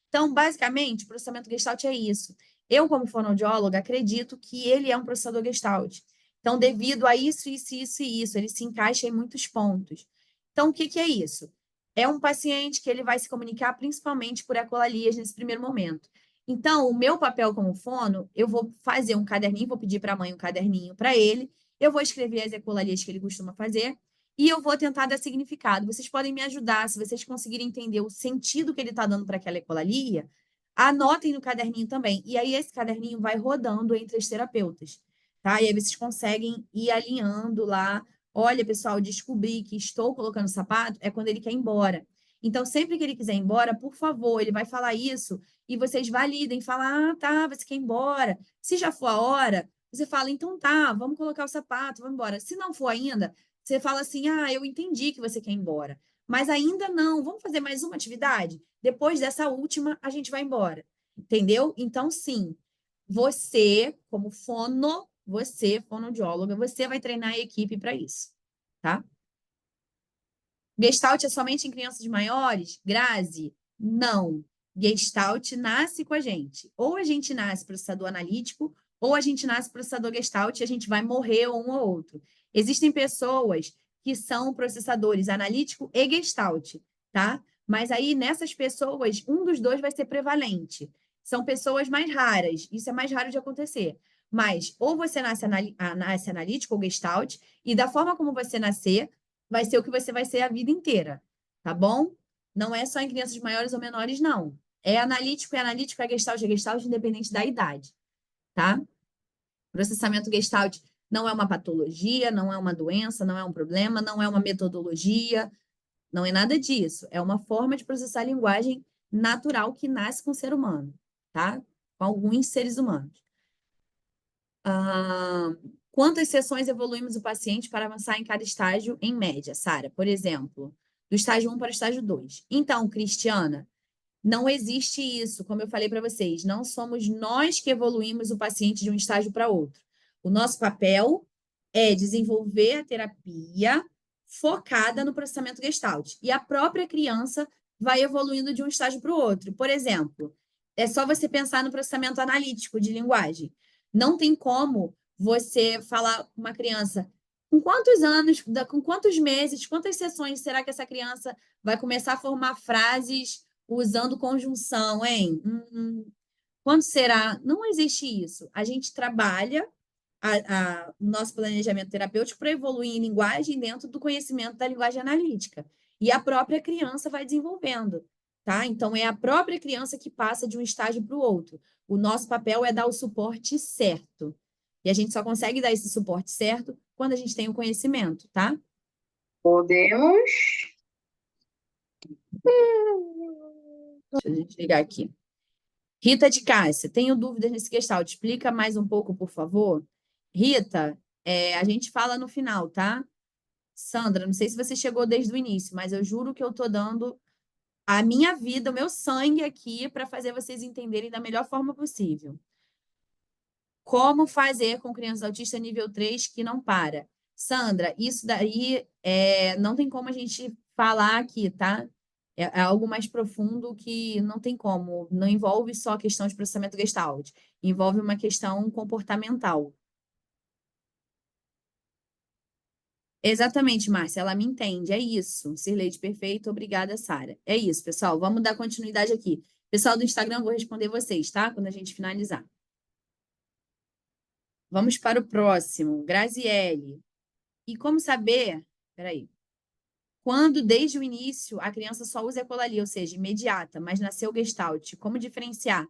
Então, basicamente, o processamento Gestalt é isso. Eu, como fonoaudióloga, acredito que ele é um processador Gestalt. Então, devido a isso, isso, isso e isso, ele se encaixa em muitos pontos. Então, o que que é isso? É um paciente que ele vai se comunicar principalmente por ecolalias nesse primeiro momento. Então, o meu papel como fono, eu vou fazer um caderninho, vou pedir para a mãe um caderninho para ele, eu vou escrever as ecolalias que ele costuma fazer, e eu vou tentar dar significado. Vocês podem me ajudar, se vocês conseguirem entender o sentido que ele está dando para aquela ecolalia, anotem no caderninho também. E aí esse caderninho vai rodando entre as terapeutas, tá? E aí vocês conseguem ir alinhando lá. Olha, pessoal, descobri que estou colocando sapato é quando ele quer ir embora. Então, sempre que ele quiser ir embora, por favor, ele vai falar isso e vocês validem, falar, ah, tá, você quer ir embora. Se já for a hora, você fala, então tá, vamos colocar o sapato, vamos embora. Se não for ainda, você fala assim: ah, eu entendi que você quer ir embora, mas ainda não. Vamos fazer mais uma atividade? Depois dessa última, a gente vai embora. Entendeu? Então, sim, você, como você, fonoaudióloga, você vai treinar a equipe para isso, tá? Gestalt é somente em crianças maiores? Grazi? Não. Gestalt nasce com a gente. Ou a gente nasce processador analítico, ou a gente nasce processador Gestalt e a gente vai morrer um ou outro. Existem pessoas que são processadores analítico e Gestalt, tá? Mas aí, nessas pessoas, um dos dois vai ser prevalente. São pessoas mais raras. Isso é mais raro de acontecer. Mas, ou você nasce analítico ou Gestalt, e da forma como você nascer, vai ser o que você vai ser a vida inteira, tá bom? Não é só em crianças maiores ou menores, não. É analítico, é Gestalt, independente da idade, tá? Processamento Gestalt não é uma patologia, não é uma doença, não é um problema, não é uma metodologia, não é nada disso. É uma forma de processar a linguagem natural que nasce com o ser humano, tá? Com alguns seres humanos. Quantas sessões evoluímos o paciente para avançar em cada estágio, em média, Sara? Por exemplo, do estágio 1 para o estágio 2. Então, Cristiana, não existe isso, como eu falei para vocês, não somos nós que evoluímos o paciente de um estágio para outro. O nosso papel é desenvolver a terapia focada no processamento Gestalt. E a própria criança vai evoluindo de um estágio para o outro. Por exemplo, é só você pensar no processamento analítico de linguagem. Não tem como você falar com uma criança com quantos anos, com quantos meses, quantas sessões será que essa criança vai começar a formar frases usando conjunção, hein? Quanto será? Não existe isso. A gente trabalha o nosso planejamento terapêutico para evoluir em linguagem dentro do conhecimento da linguagem analítica. E a própria criança vai desenvolvendo, tá? Então, é a própria criança que passa de um estágio para o outro. O nosso papel é dar o suporte certo. E a gente só consegue dar esse suporte certo quando a gente tem o conhecimento, tá? Podemos. Deixa a gente ligar aqui. Rita de Cássia, tenho dúvidas nesse Gestalt. Explica mais um pouco, por favor. Rita, a gente fala no final, tá? Sandra, não sei se você chegou desde o início, mas eu juro que eu estou dando a minha vida, o meu sangue aqui para fazer vocês entenderem da melhor forma possível. Como fazer com crianças autistas nível 3 que não para? Sandra, isso daí não tem como a gente falar aqui, tá? É algo mais profundo que não tem como, não envolve só a questão de processamento Gestalt, envolve uma questão comportamental. Exatamente, Márcia, ela me entende, é isso. Cirleide, perfeito, obrigada, Sara. É isso, pessoal, vamos dar continuidade aqui. Pessoal do Instagram, eu vou responder vocês, tá? Quando a gente finalizar. Vamos para o próximo, Graziele. E como saber, peraí, quando desde o início a criança só usa ecolalia, ou seja, imediata, mas nasceu Gestalt, como diferenciar?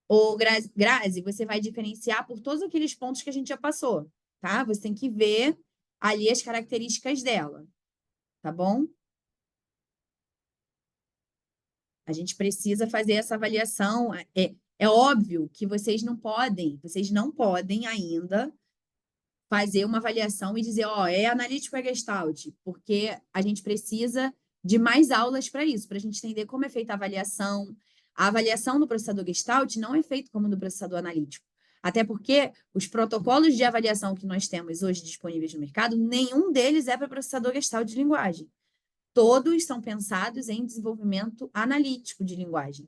Ô, Grazi, você vai diferenciar por todos aqueles pontos que a gente já passou, tá? Você tem que ver ali as características dela, tá bom? A gente precisa fazer essa avaliação. É óbvio que vocês não podem ainda fazer uma avaliação e dizer, ó, é analítico, é Gestalt, porque a gente precisa de mais aulas para isso, para a gente entender como é feita a avaliação. A avaliação do processador Gestalt não é feita como do processador analítico. Até porque os protocolos de avaliação que nós temos hoje disponíveis no mercado, nenhum deles é para processador Gestalt de linguagem. Todos são pensados em desenvolvimento analítico de linguagem.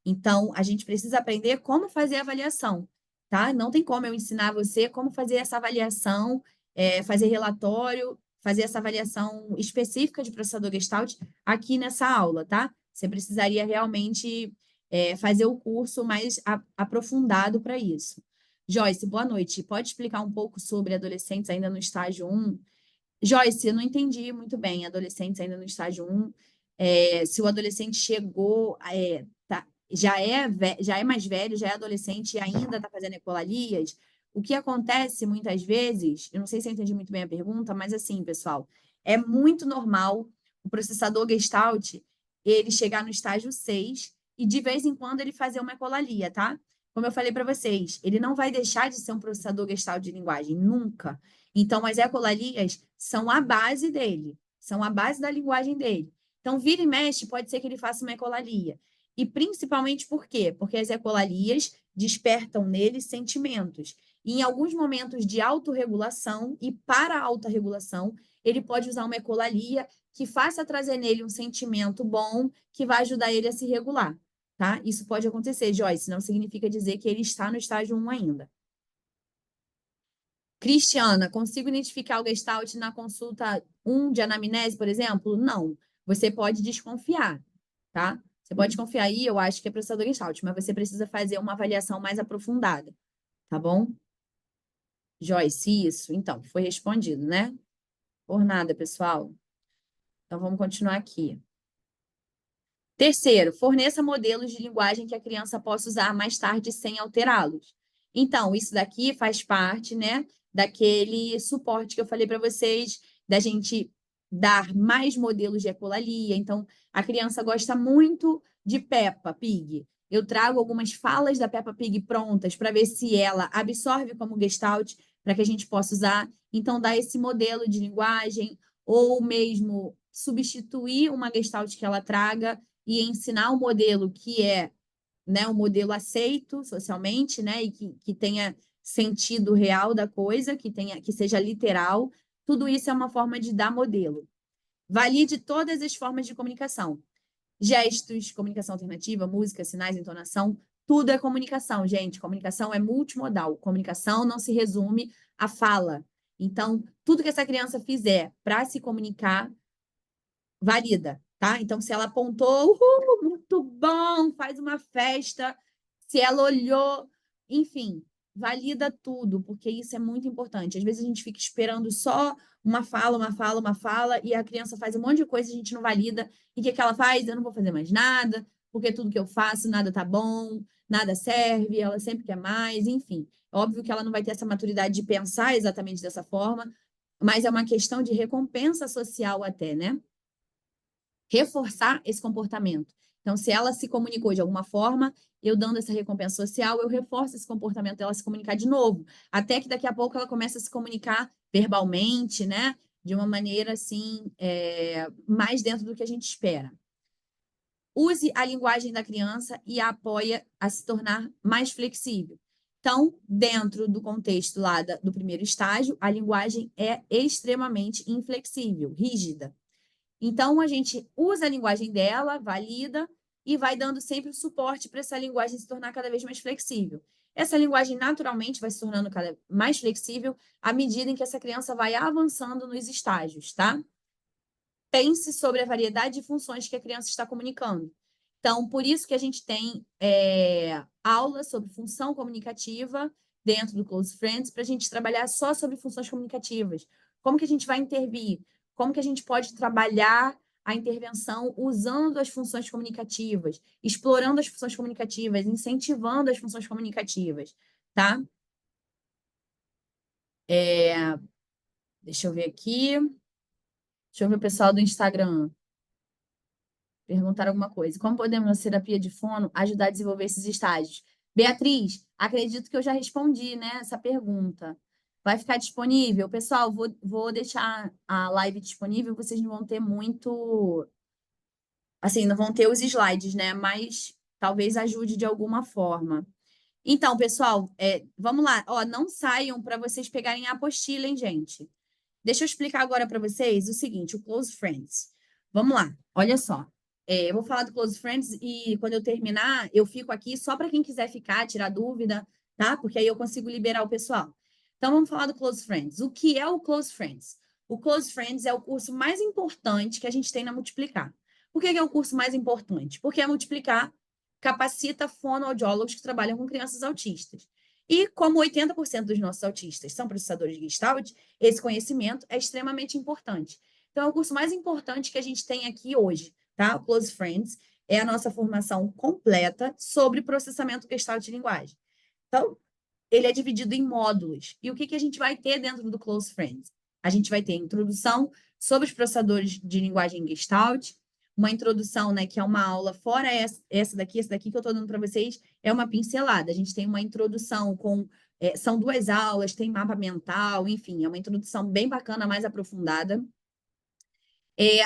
Então, a gente precisa aprender como fazer a avaliação, tá? Não tem como eu ensinar você como fazer essa avaliação, fazer relatório, fazer essa avaliação específica de processador Gestalt aqui nessa aula, tá? Você precisaria realmente fazer o curso mais aprofundado para isso. Joyce, boa noite. Pode explicar um pouco sobre adolescentes ainda no estágio 1? Joyce, eu não entendi muito bem, adolescentes ainda no estágio 1, se o adolescente chegou, já é mais velho, já é adolescente e ainda está fazendo ecolalias, o que acontece muitas vezes, eu não sei se eu entendi muito bem a pergunta, mas assim, pessoal, é muito normal o processador Gestalt, ele chegar no estágio 6 e de vez em quando ele fazer uma ecolalia, tá? Como eu falei para vocês, ele não vai deixar de ser um processador Gestalt de linguagem, nunca. Então, as ecolalias são a base dele, são a base da linguagem dele. Então, vira e mexe, pode ser que ele faça uma ecolalia. E principalmente por quê? Porque as ecolalias despertam nele sentimentos. E em alguns momentos de autorregulação e para a autorregulação, ele pode usar uma ecolalia que faça trazer nele um sentimento bom que vai ajudar ele a se regular, tá? Isso pode acontecer, Joyce, não significa dizer que ele está no estágio 1 ainda. Cristiana, consigo identificar o Gestalt na consulta 1 de anamnese, por exemplo? Não. Você pode desconfiar, tá? Você pode confiar aí, eu acho que é processador Gestalt, mas você precisa fazer uma avaliação mais aprofundada, tá bom? Joyce, isso. Então, foi respondido, né? Por nada, pessoal. Então, vamos continuar aqui. Terceiro, forneça modelos de linguagem que a criança possa usar mais tarde sem alterá-los. Então, isso daqui faz parte, né, daquele suporte que eu falei para vocês, da gente dar mais modelos de ecolalia. Então, a criança gosta muito de Peppa Pig. Eu trago algumas falas da Peppa Pig prontas para ver se ela absorve como Gestalt, para que a gente possa usar. Então, dar esse modelo de linguagem, ou mesmo substituir uma Gestalt que ela traga e ensinar um modelo que é, né, um modelo aceito socialmente, né, e que tenha sentido real da coisa, que seja literal. Tudo isso é uma forma de dar modelo. Valide todas as formas de comunicação. Gestos, comunicação alternativa, música, sinais, entonação, tudo é comunicação, gente. Comunicação é multimodal. Comunicação não se resume à fala. Então, tudo que essa criança fizer para se comunicar, valida, tá? Então, se ela apontou, muito bom, faz uma festa, se ela olhou, enfim, valida tudo, porque isso é muito importante. Às vezes a gente fica esperando só uma fala, e a criança faz um monte de coisa e a gente não valida. E o que ela faz? Eu não vou fazer mais nada, porque tudo que eu faço, nada tá bom, nada serve, ela sempre quer mais, enfim. Óbvio que ela não vai ter essa maturidade de pensar exatamente dessa forma, mas é uma questão de recompensa social até, né? Reforçar esse comportamento. Então, se ela se comunicou de alguma forma, eu dando essa recompensa social, eu reforço esse comportamento dela se comunicar de novo, até que daqui a pouco ela comece a se comunicar verbalmente, né? De uma maneira assim, mais dentro do que a gente espera. Use a linguagem da criança e a apoia a se tornar mais flexível. Então, dentro do contexto lá do primeiro estágio, a linguagem é extremamente inflexível, rígida. Então, a gente usa a linguagem dela, valida, e vai dando sempre o suporte para essa linguagem se tornar cada vez mais flexível. Essa linguagem, naturalmente, vai se tornando cada vez mais flexível à medida em que essa criança vai avançando nos estágios, tá? Pense sobre a variedade de funções que a criança está comunicando. Então, por isso que a gente tem aula sobre função comunicativa dentro do Close Friends, para a gente trabalhar só sobre funções comunicativas. Como que a gente vai intervir? Como que a gente pode trabalhar a intervenção usando as funções comunicativas, explorando as funções comunicativas, incentivando as funções comunicativas, tá? Deixa eu ver aqui. Deixa eu ver o pessoal do Instagram. Perguntar alguma coisa. Como podemos, na terapia de fono, ajudar a desenvolver esses estágios? Beatriz, acredito que eu já respondi, né, essa pergunta. Vai ficar disponível? Pessoal, vou deixar a live disponível, vocês não vão ter muito... Assim, não vão ter os slides, né? Mas talvez ajude de alguma forma. Então, pessoal, vamos lá. Ó, não saiam para vocês pegarem a apostila, hein, gente? Deixa eu explicar agora para vocês o seguinte, o Close Friends. Vamos lá, olha só. Eu vou falar do Close Friends e quando eu terminar, eu fico aqui só para quem quiser ficar, tirar dúvida, tá? Porque aí eu consigo liberar o pessoal. Então, vamos falar do Close Friends. O que é o Close Friends? O Close Friends é o curso mais importante que a gente tem na Multiplicar. Por que é o curso mais importante? Porque a Multiplicar capacita fonoaudiólogos que trabalham com crianças autistas. E como 80% dos nossos autistas são processadores de Gestalt, esse conhecimento é extremamente importante. Então, é o curso mais importante que a gente tem aqui hoje, tá? O Close Friends é a nossa formação completa sobre processamento Gestalt de linguagem. Então, ele é dividido em módulos. E o que a gente vai ter dentro do Close Friends? A gente vai ter introdução sobre os processadores de linguagem Gestalt, uma introdução, né, que é uma aula fora essa daqui que eu estou dando para vocês, é uma pincelada. A gente tem uma introdução com... são 2 aulas, tem mapa mental, enfim, é uma introdução bem bacana, mais aprofundada.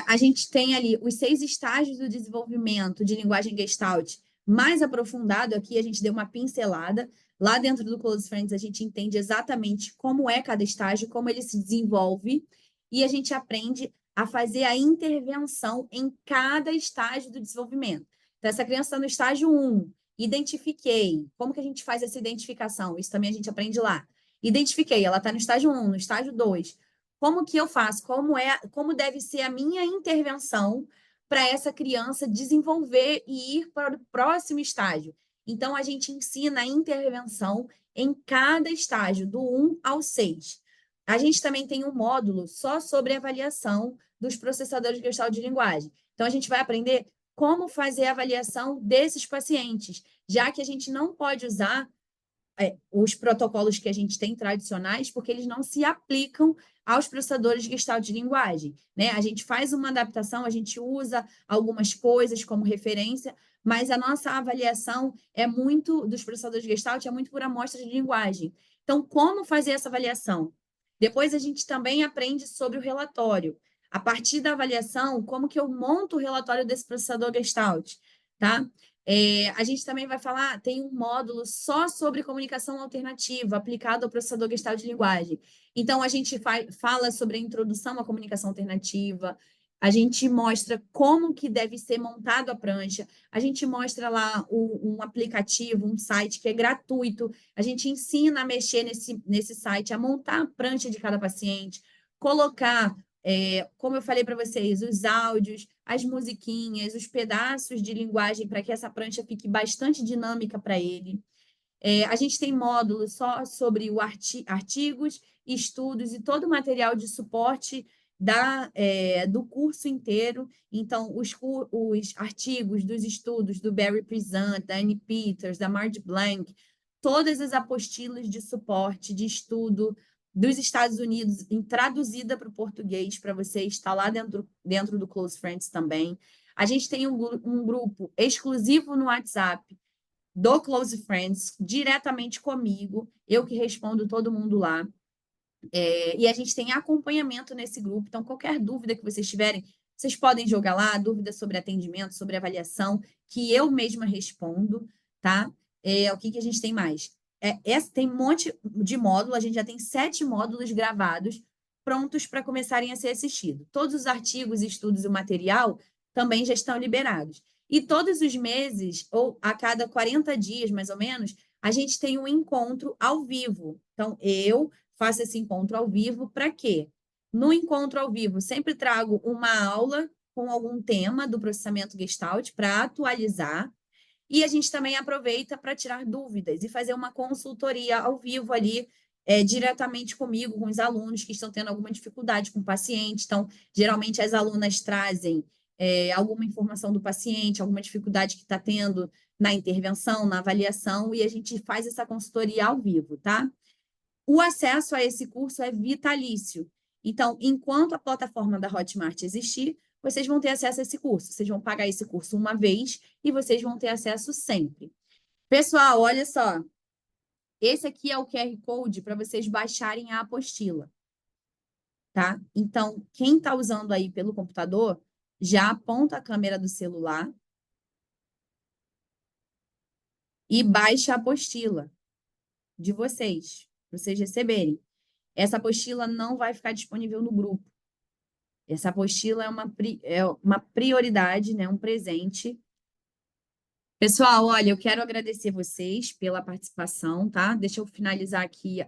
A gente tem ali os 6 estágios do desenvolvimento de linguagem Gestalt mais aprofundado. Aqui a gente deu uma pincelada. Lá dentro do Close Friends, a gente entende exatamente como é cada estágio, como ele se desenvolve, e a gente aprende a fazer a intervenção em cada estágio do desenvolvimento. Então, essa criança está no estágio 1, identifiquei. Como que a gente faz essa identificação? Isso também a gente aprende lá. Identifiquei, ela está no estágio 1, no estágio 2. Como que eu faço? Como deve ser a minha intervenção para essa criança desenvolver e ir para o próximo estágio? Então, a gente ensina a intervenção em cada estágio, do 1 ao 6. A gente também tem um módulo só sobre avaliação dos processadores de Gestalt de linguagem. Então, a gente vai aprender como fazer a avaliação desses pacientes, já que a gente não pode usar os protocolos que a gente tem tradicionais, porque eles não se aplicam aos processadores de Gestalt de linguagem, né? A gente faz uma adaptação, a gente usa algumas coisas como referência, mas a nossa avaliação dos processadores de Gestalt é muito por amostra de linguagem. Então, como fazer essa avaliação? Depois a gente também aprende sobre o relatório. A partir da avaliação, como que eu monto o relatório desse processador Gestalt, tá? A gente também vai falar, tem um módulo só sobre comunicação alternativa aplicado ao processador Gestalt de linguagem. Então, a gente fala sobre a introdução à comunicação alternativa, a gente mostra como que deve ser montado a prancha, a gente mostra lá um aplicativo, um site que é gratuito, a gente ensina a mexer nesse site, a montar a prancha de cada paciente, colocar como eu falei para vocês, os áudios, as musiquinhas, os pedaços de linguagem para que essa prancha fique bastante dinâmica para ele. A gente tem módulos só sobre artigos, estudos e todo o material de suporte do curso inteiro. Então, os artigos dos estudos do Barry Prezant, da Annie Peters, da Marge Blank, todas as apostilas de suporte, de estudo dos Estados Unidos, traduzida para o português, para você estar lá dentro do Close Friends também. A gente tem um grupo exclusivo no WhatsApp do Close Friends, diretamente comigo, eu que respondo todo mundo lá. E a gente tem acompanhamento nesse grupo, então qualquer dúvida que vocês tiverem, vocês podem jogar lá, dúvidas sobre atendimento, sobre avaliação, que eu mesma respondo, tá? O que a gente tem mais? Tem um monte de módulo, a gente já tem 7 módulos gravados prontos para começarem a ser assistidos. Todos os artigos, estudos e o material também já estão liberados. E todos os meses, ou a cada 40 dias, mais ou menos, a gente tem um encontro ao vivo. Então, eu faço esse encontro ao vivo para quê? No encontro ao vivo, sempre trago uma aula com algum tema do processamento Gestalt para atualizar. E a gente também aproveita para tirar dúvidas e fazer uma consultoria ao vivo ali, diretamente comigo, com os alunos que estão tendo alguma dificuldade com o paciente. Então, geralmente as alunas trazem alguma informação do paciente, alguma dificuldade que está tendo na intervenção, na avaliação, e a gente faz essa consultoria ao vivo, tá? O acesso a esse curso é vitalício. Então, enquanto a plataforma da Hotmart existir, vocês vão ter acesso a esse curso. Vocês vão pagar esse curso uma vez e vocês vão ter acesso sempre. Pessoal, olha só. Esse aqui é o QR Code para vocês baixarem a apostila. Tá? Então, quem está usando aí pelo computador, já aponta a câmera do celular e baixa a apostila de vocês, para vocês receberem. Essa apostila não vai ficar disponível no grupo. Essa apostila é uma prioridade, né? Um presente. Pessoal, olha, eu quero agradecer vocês pela participação, tá? Deixa eu finalizar aqui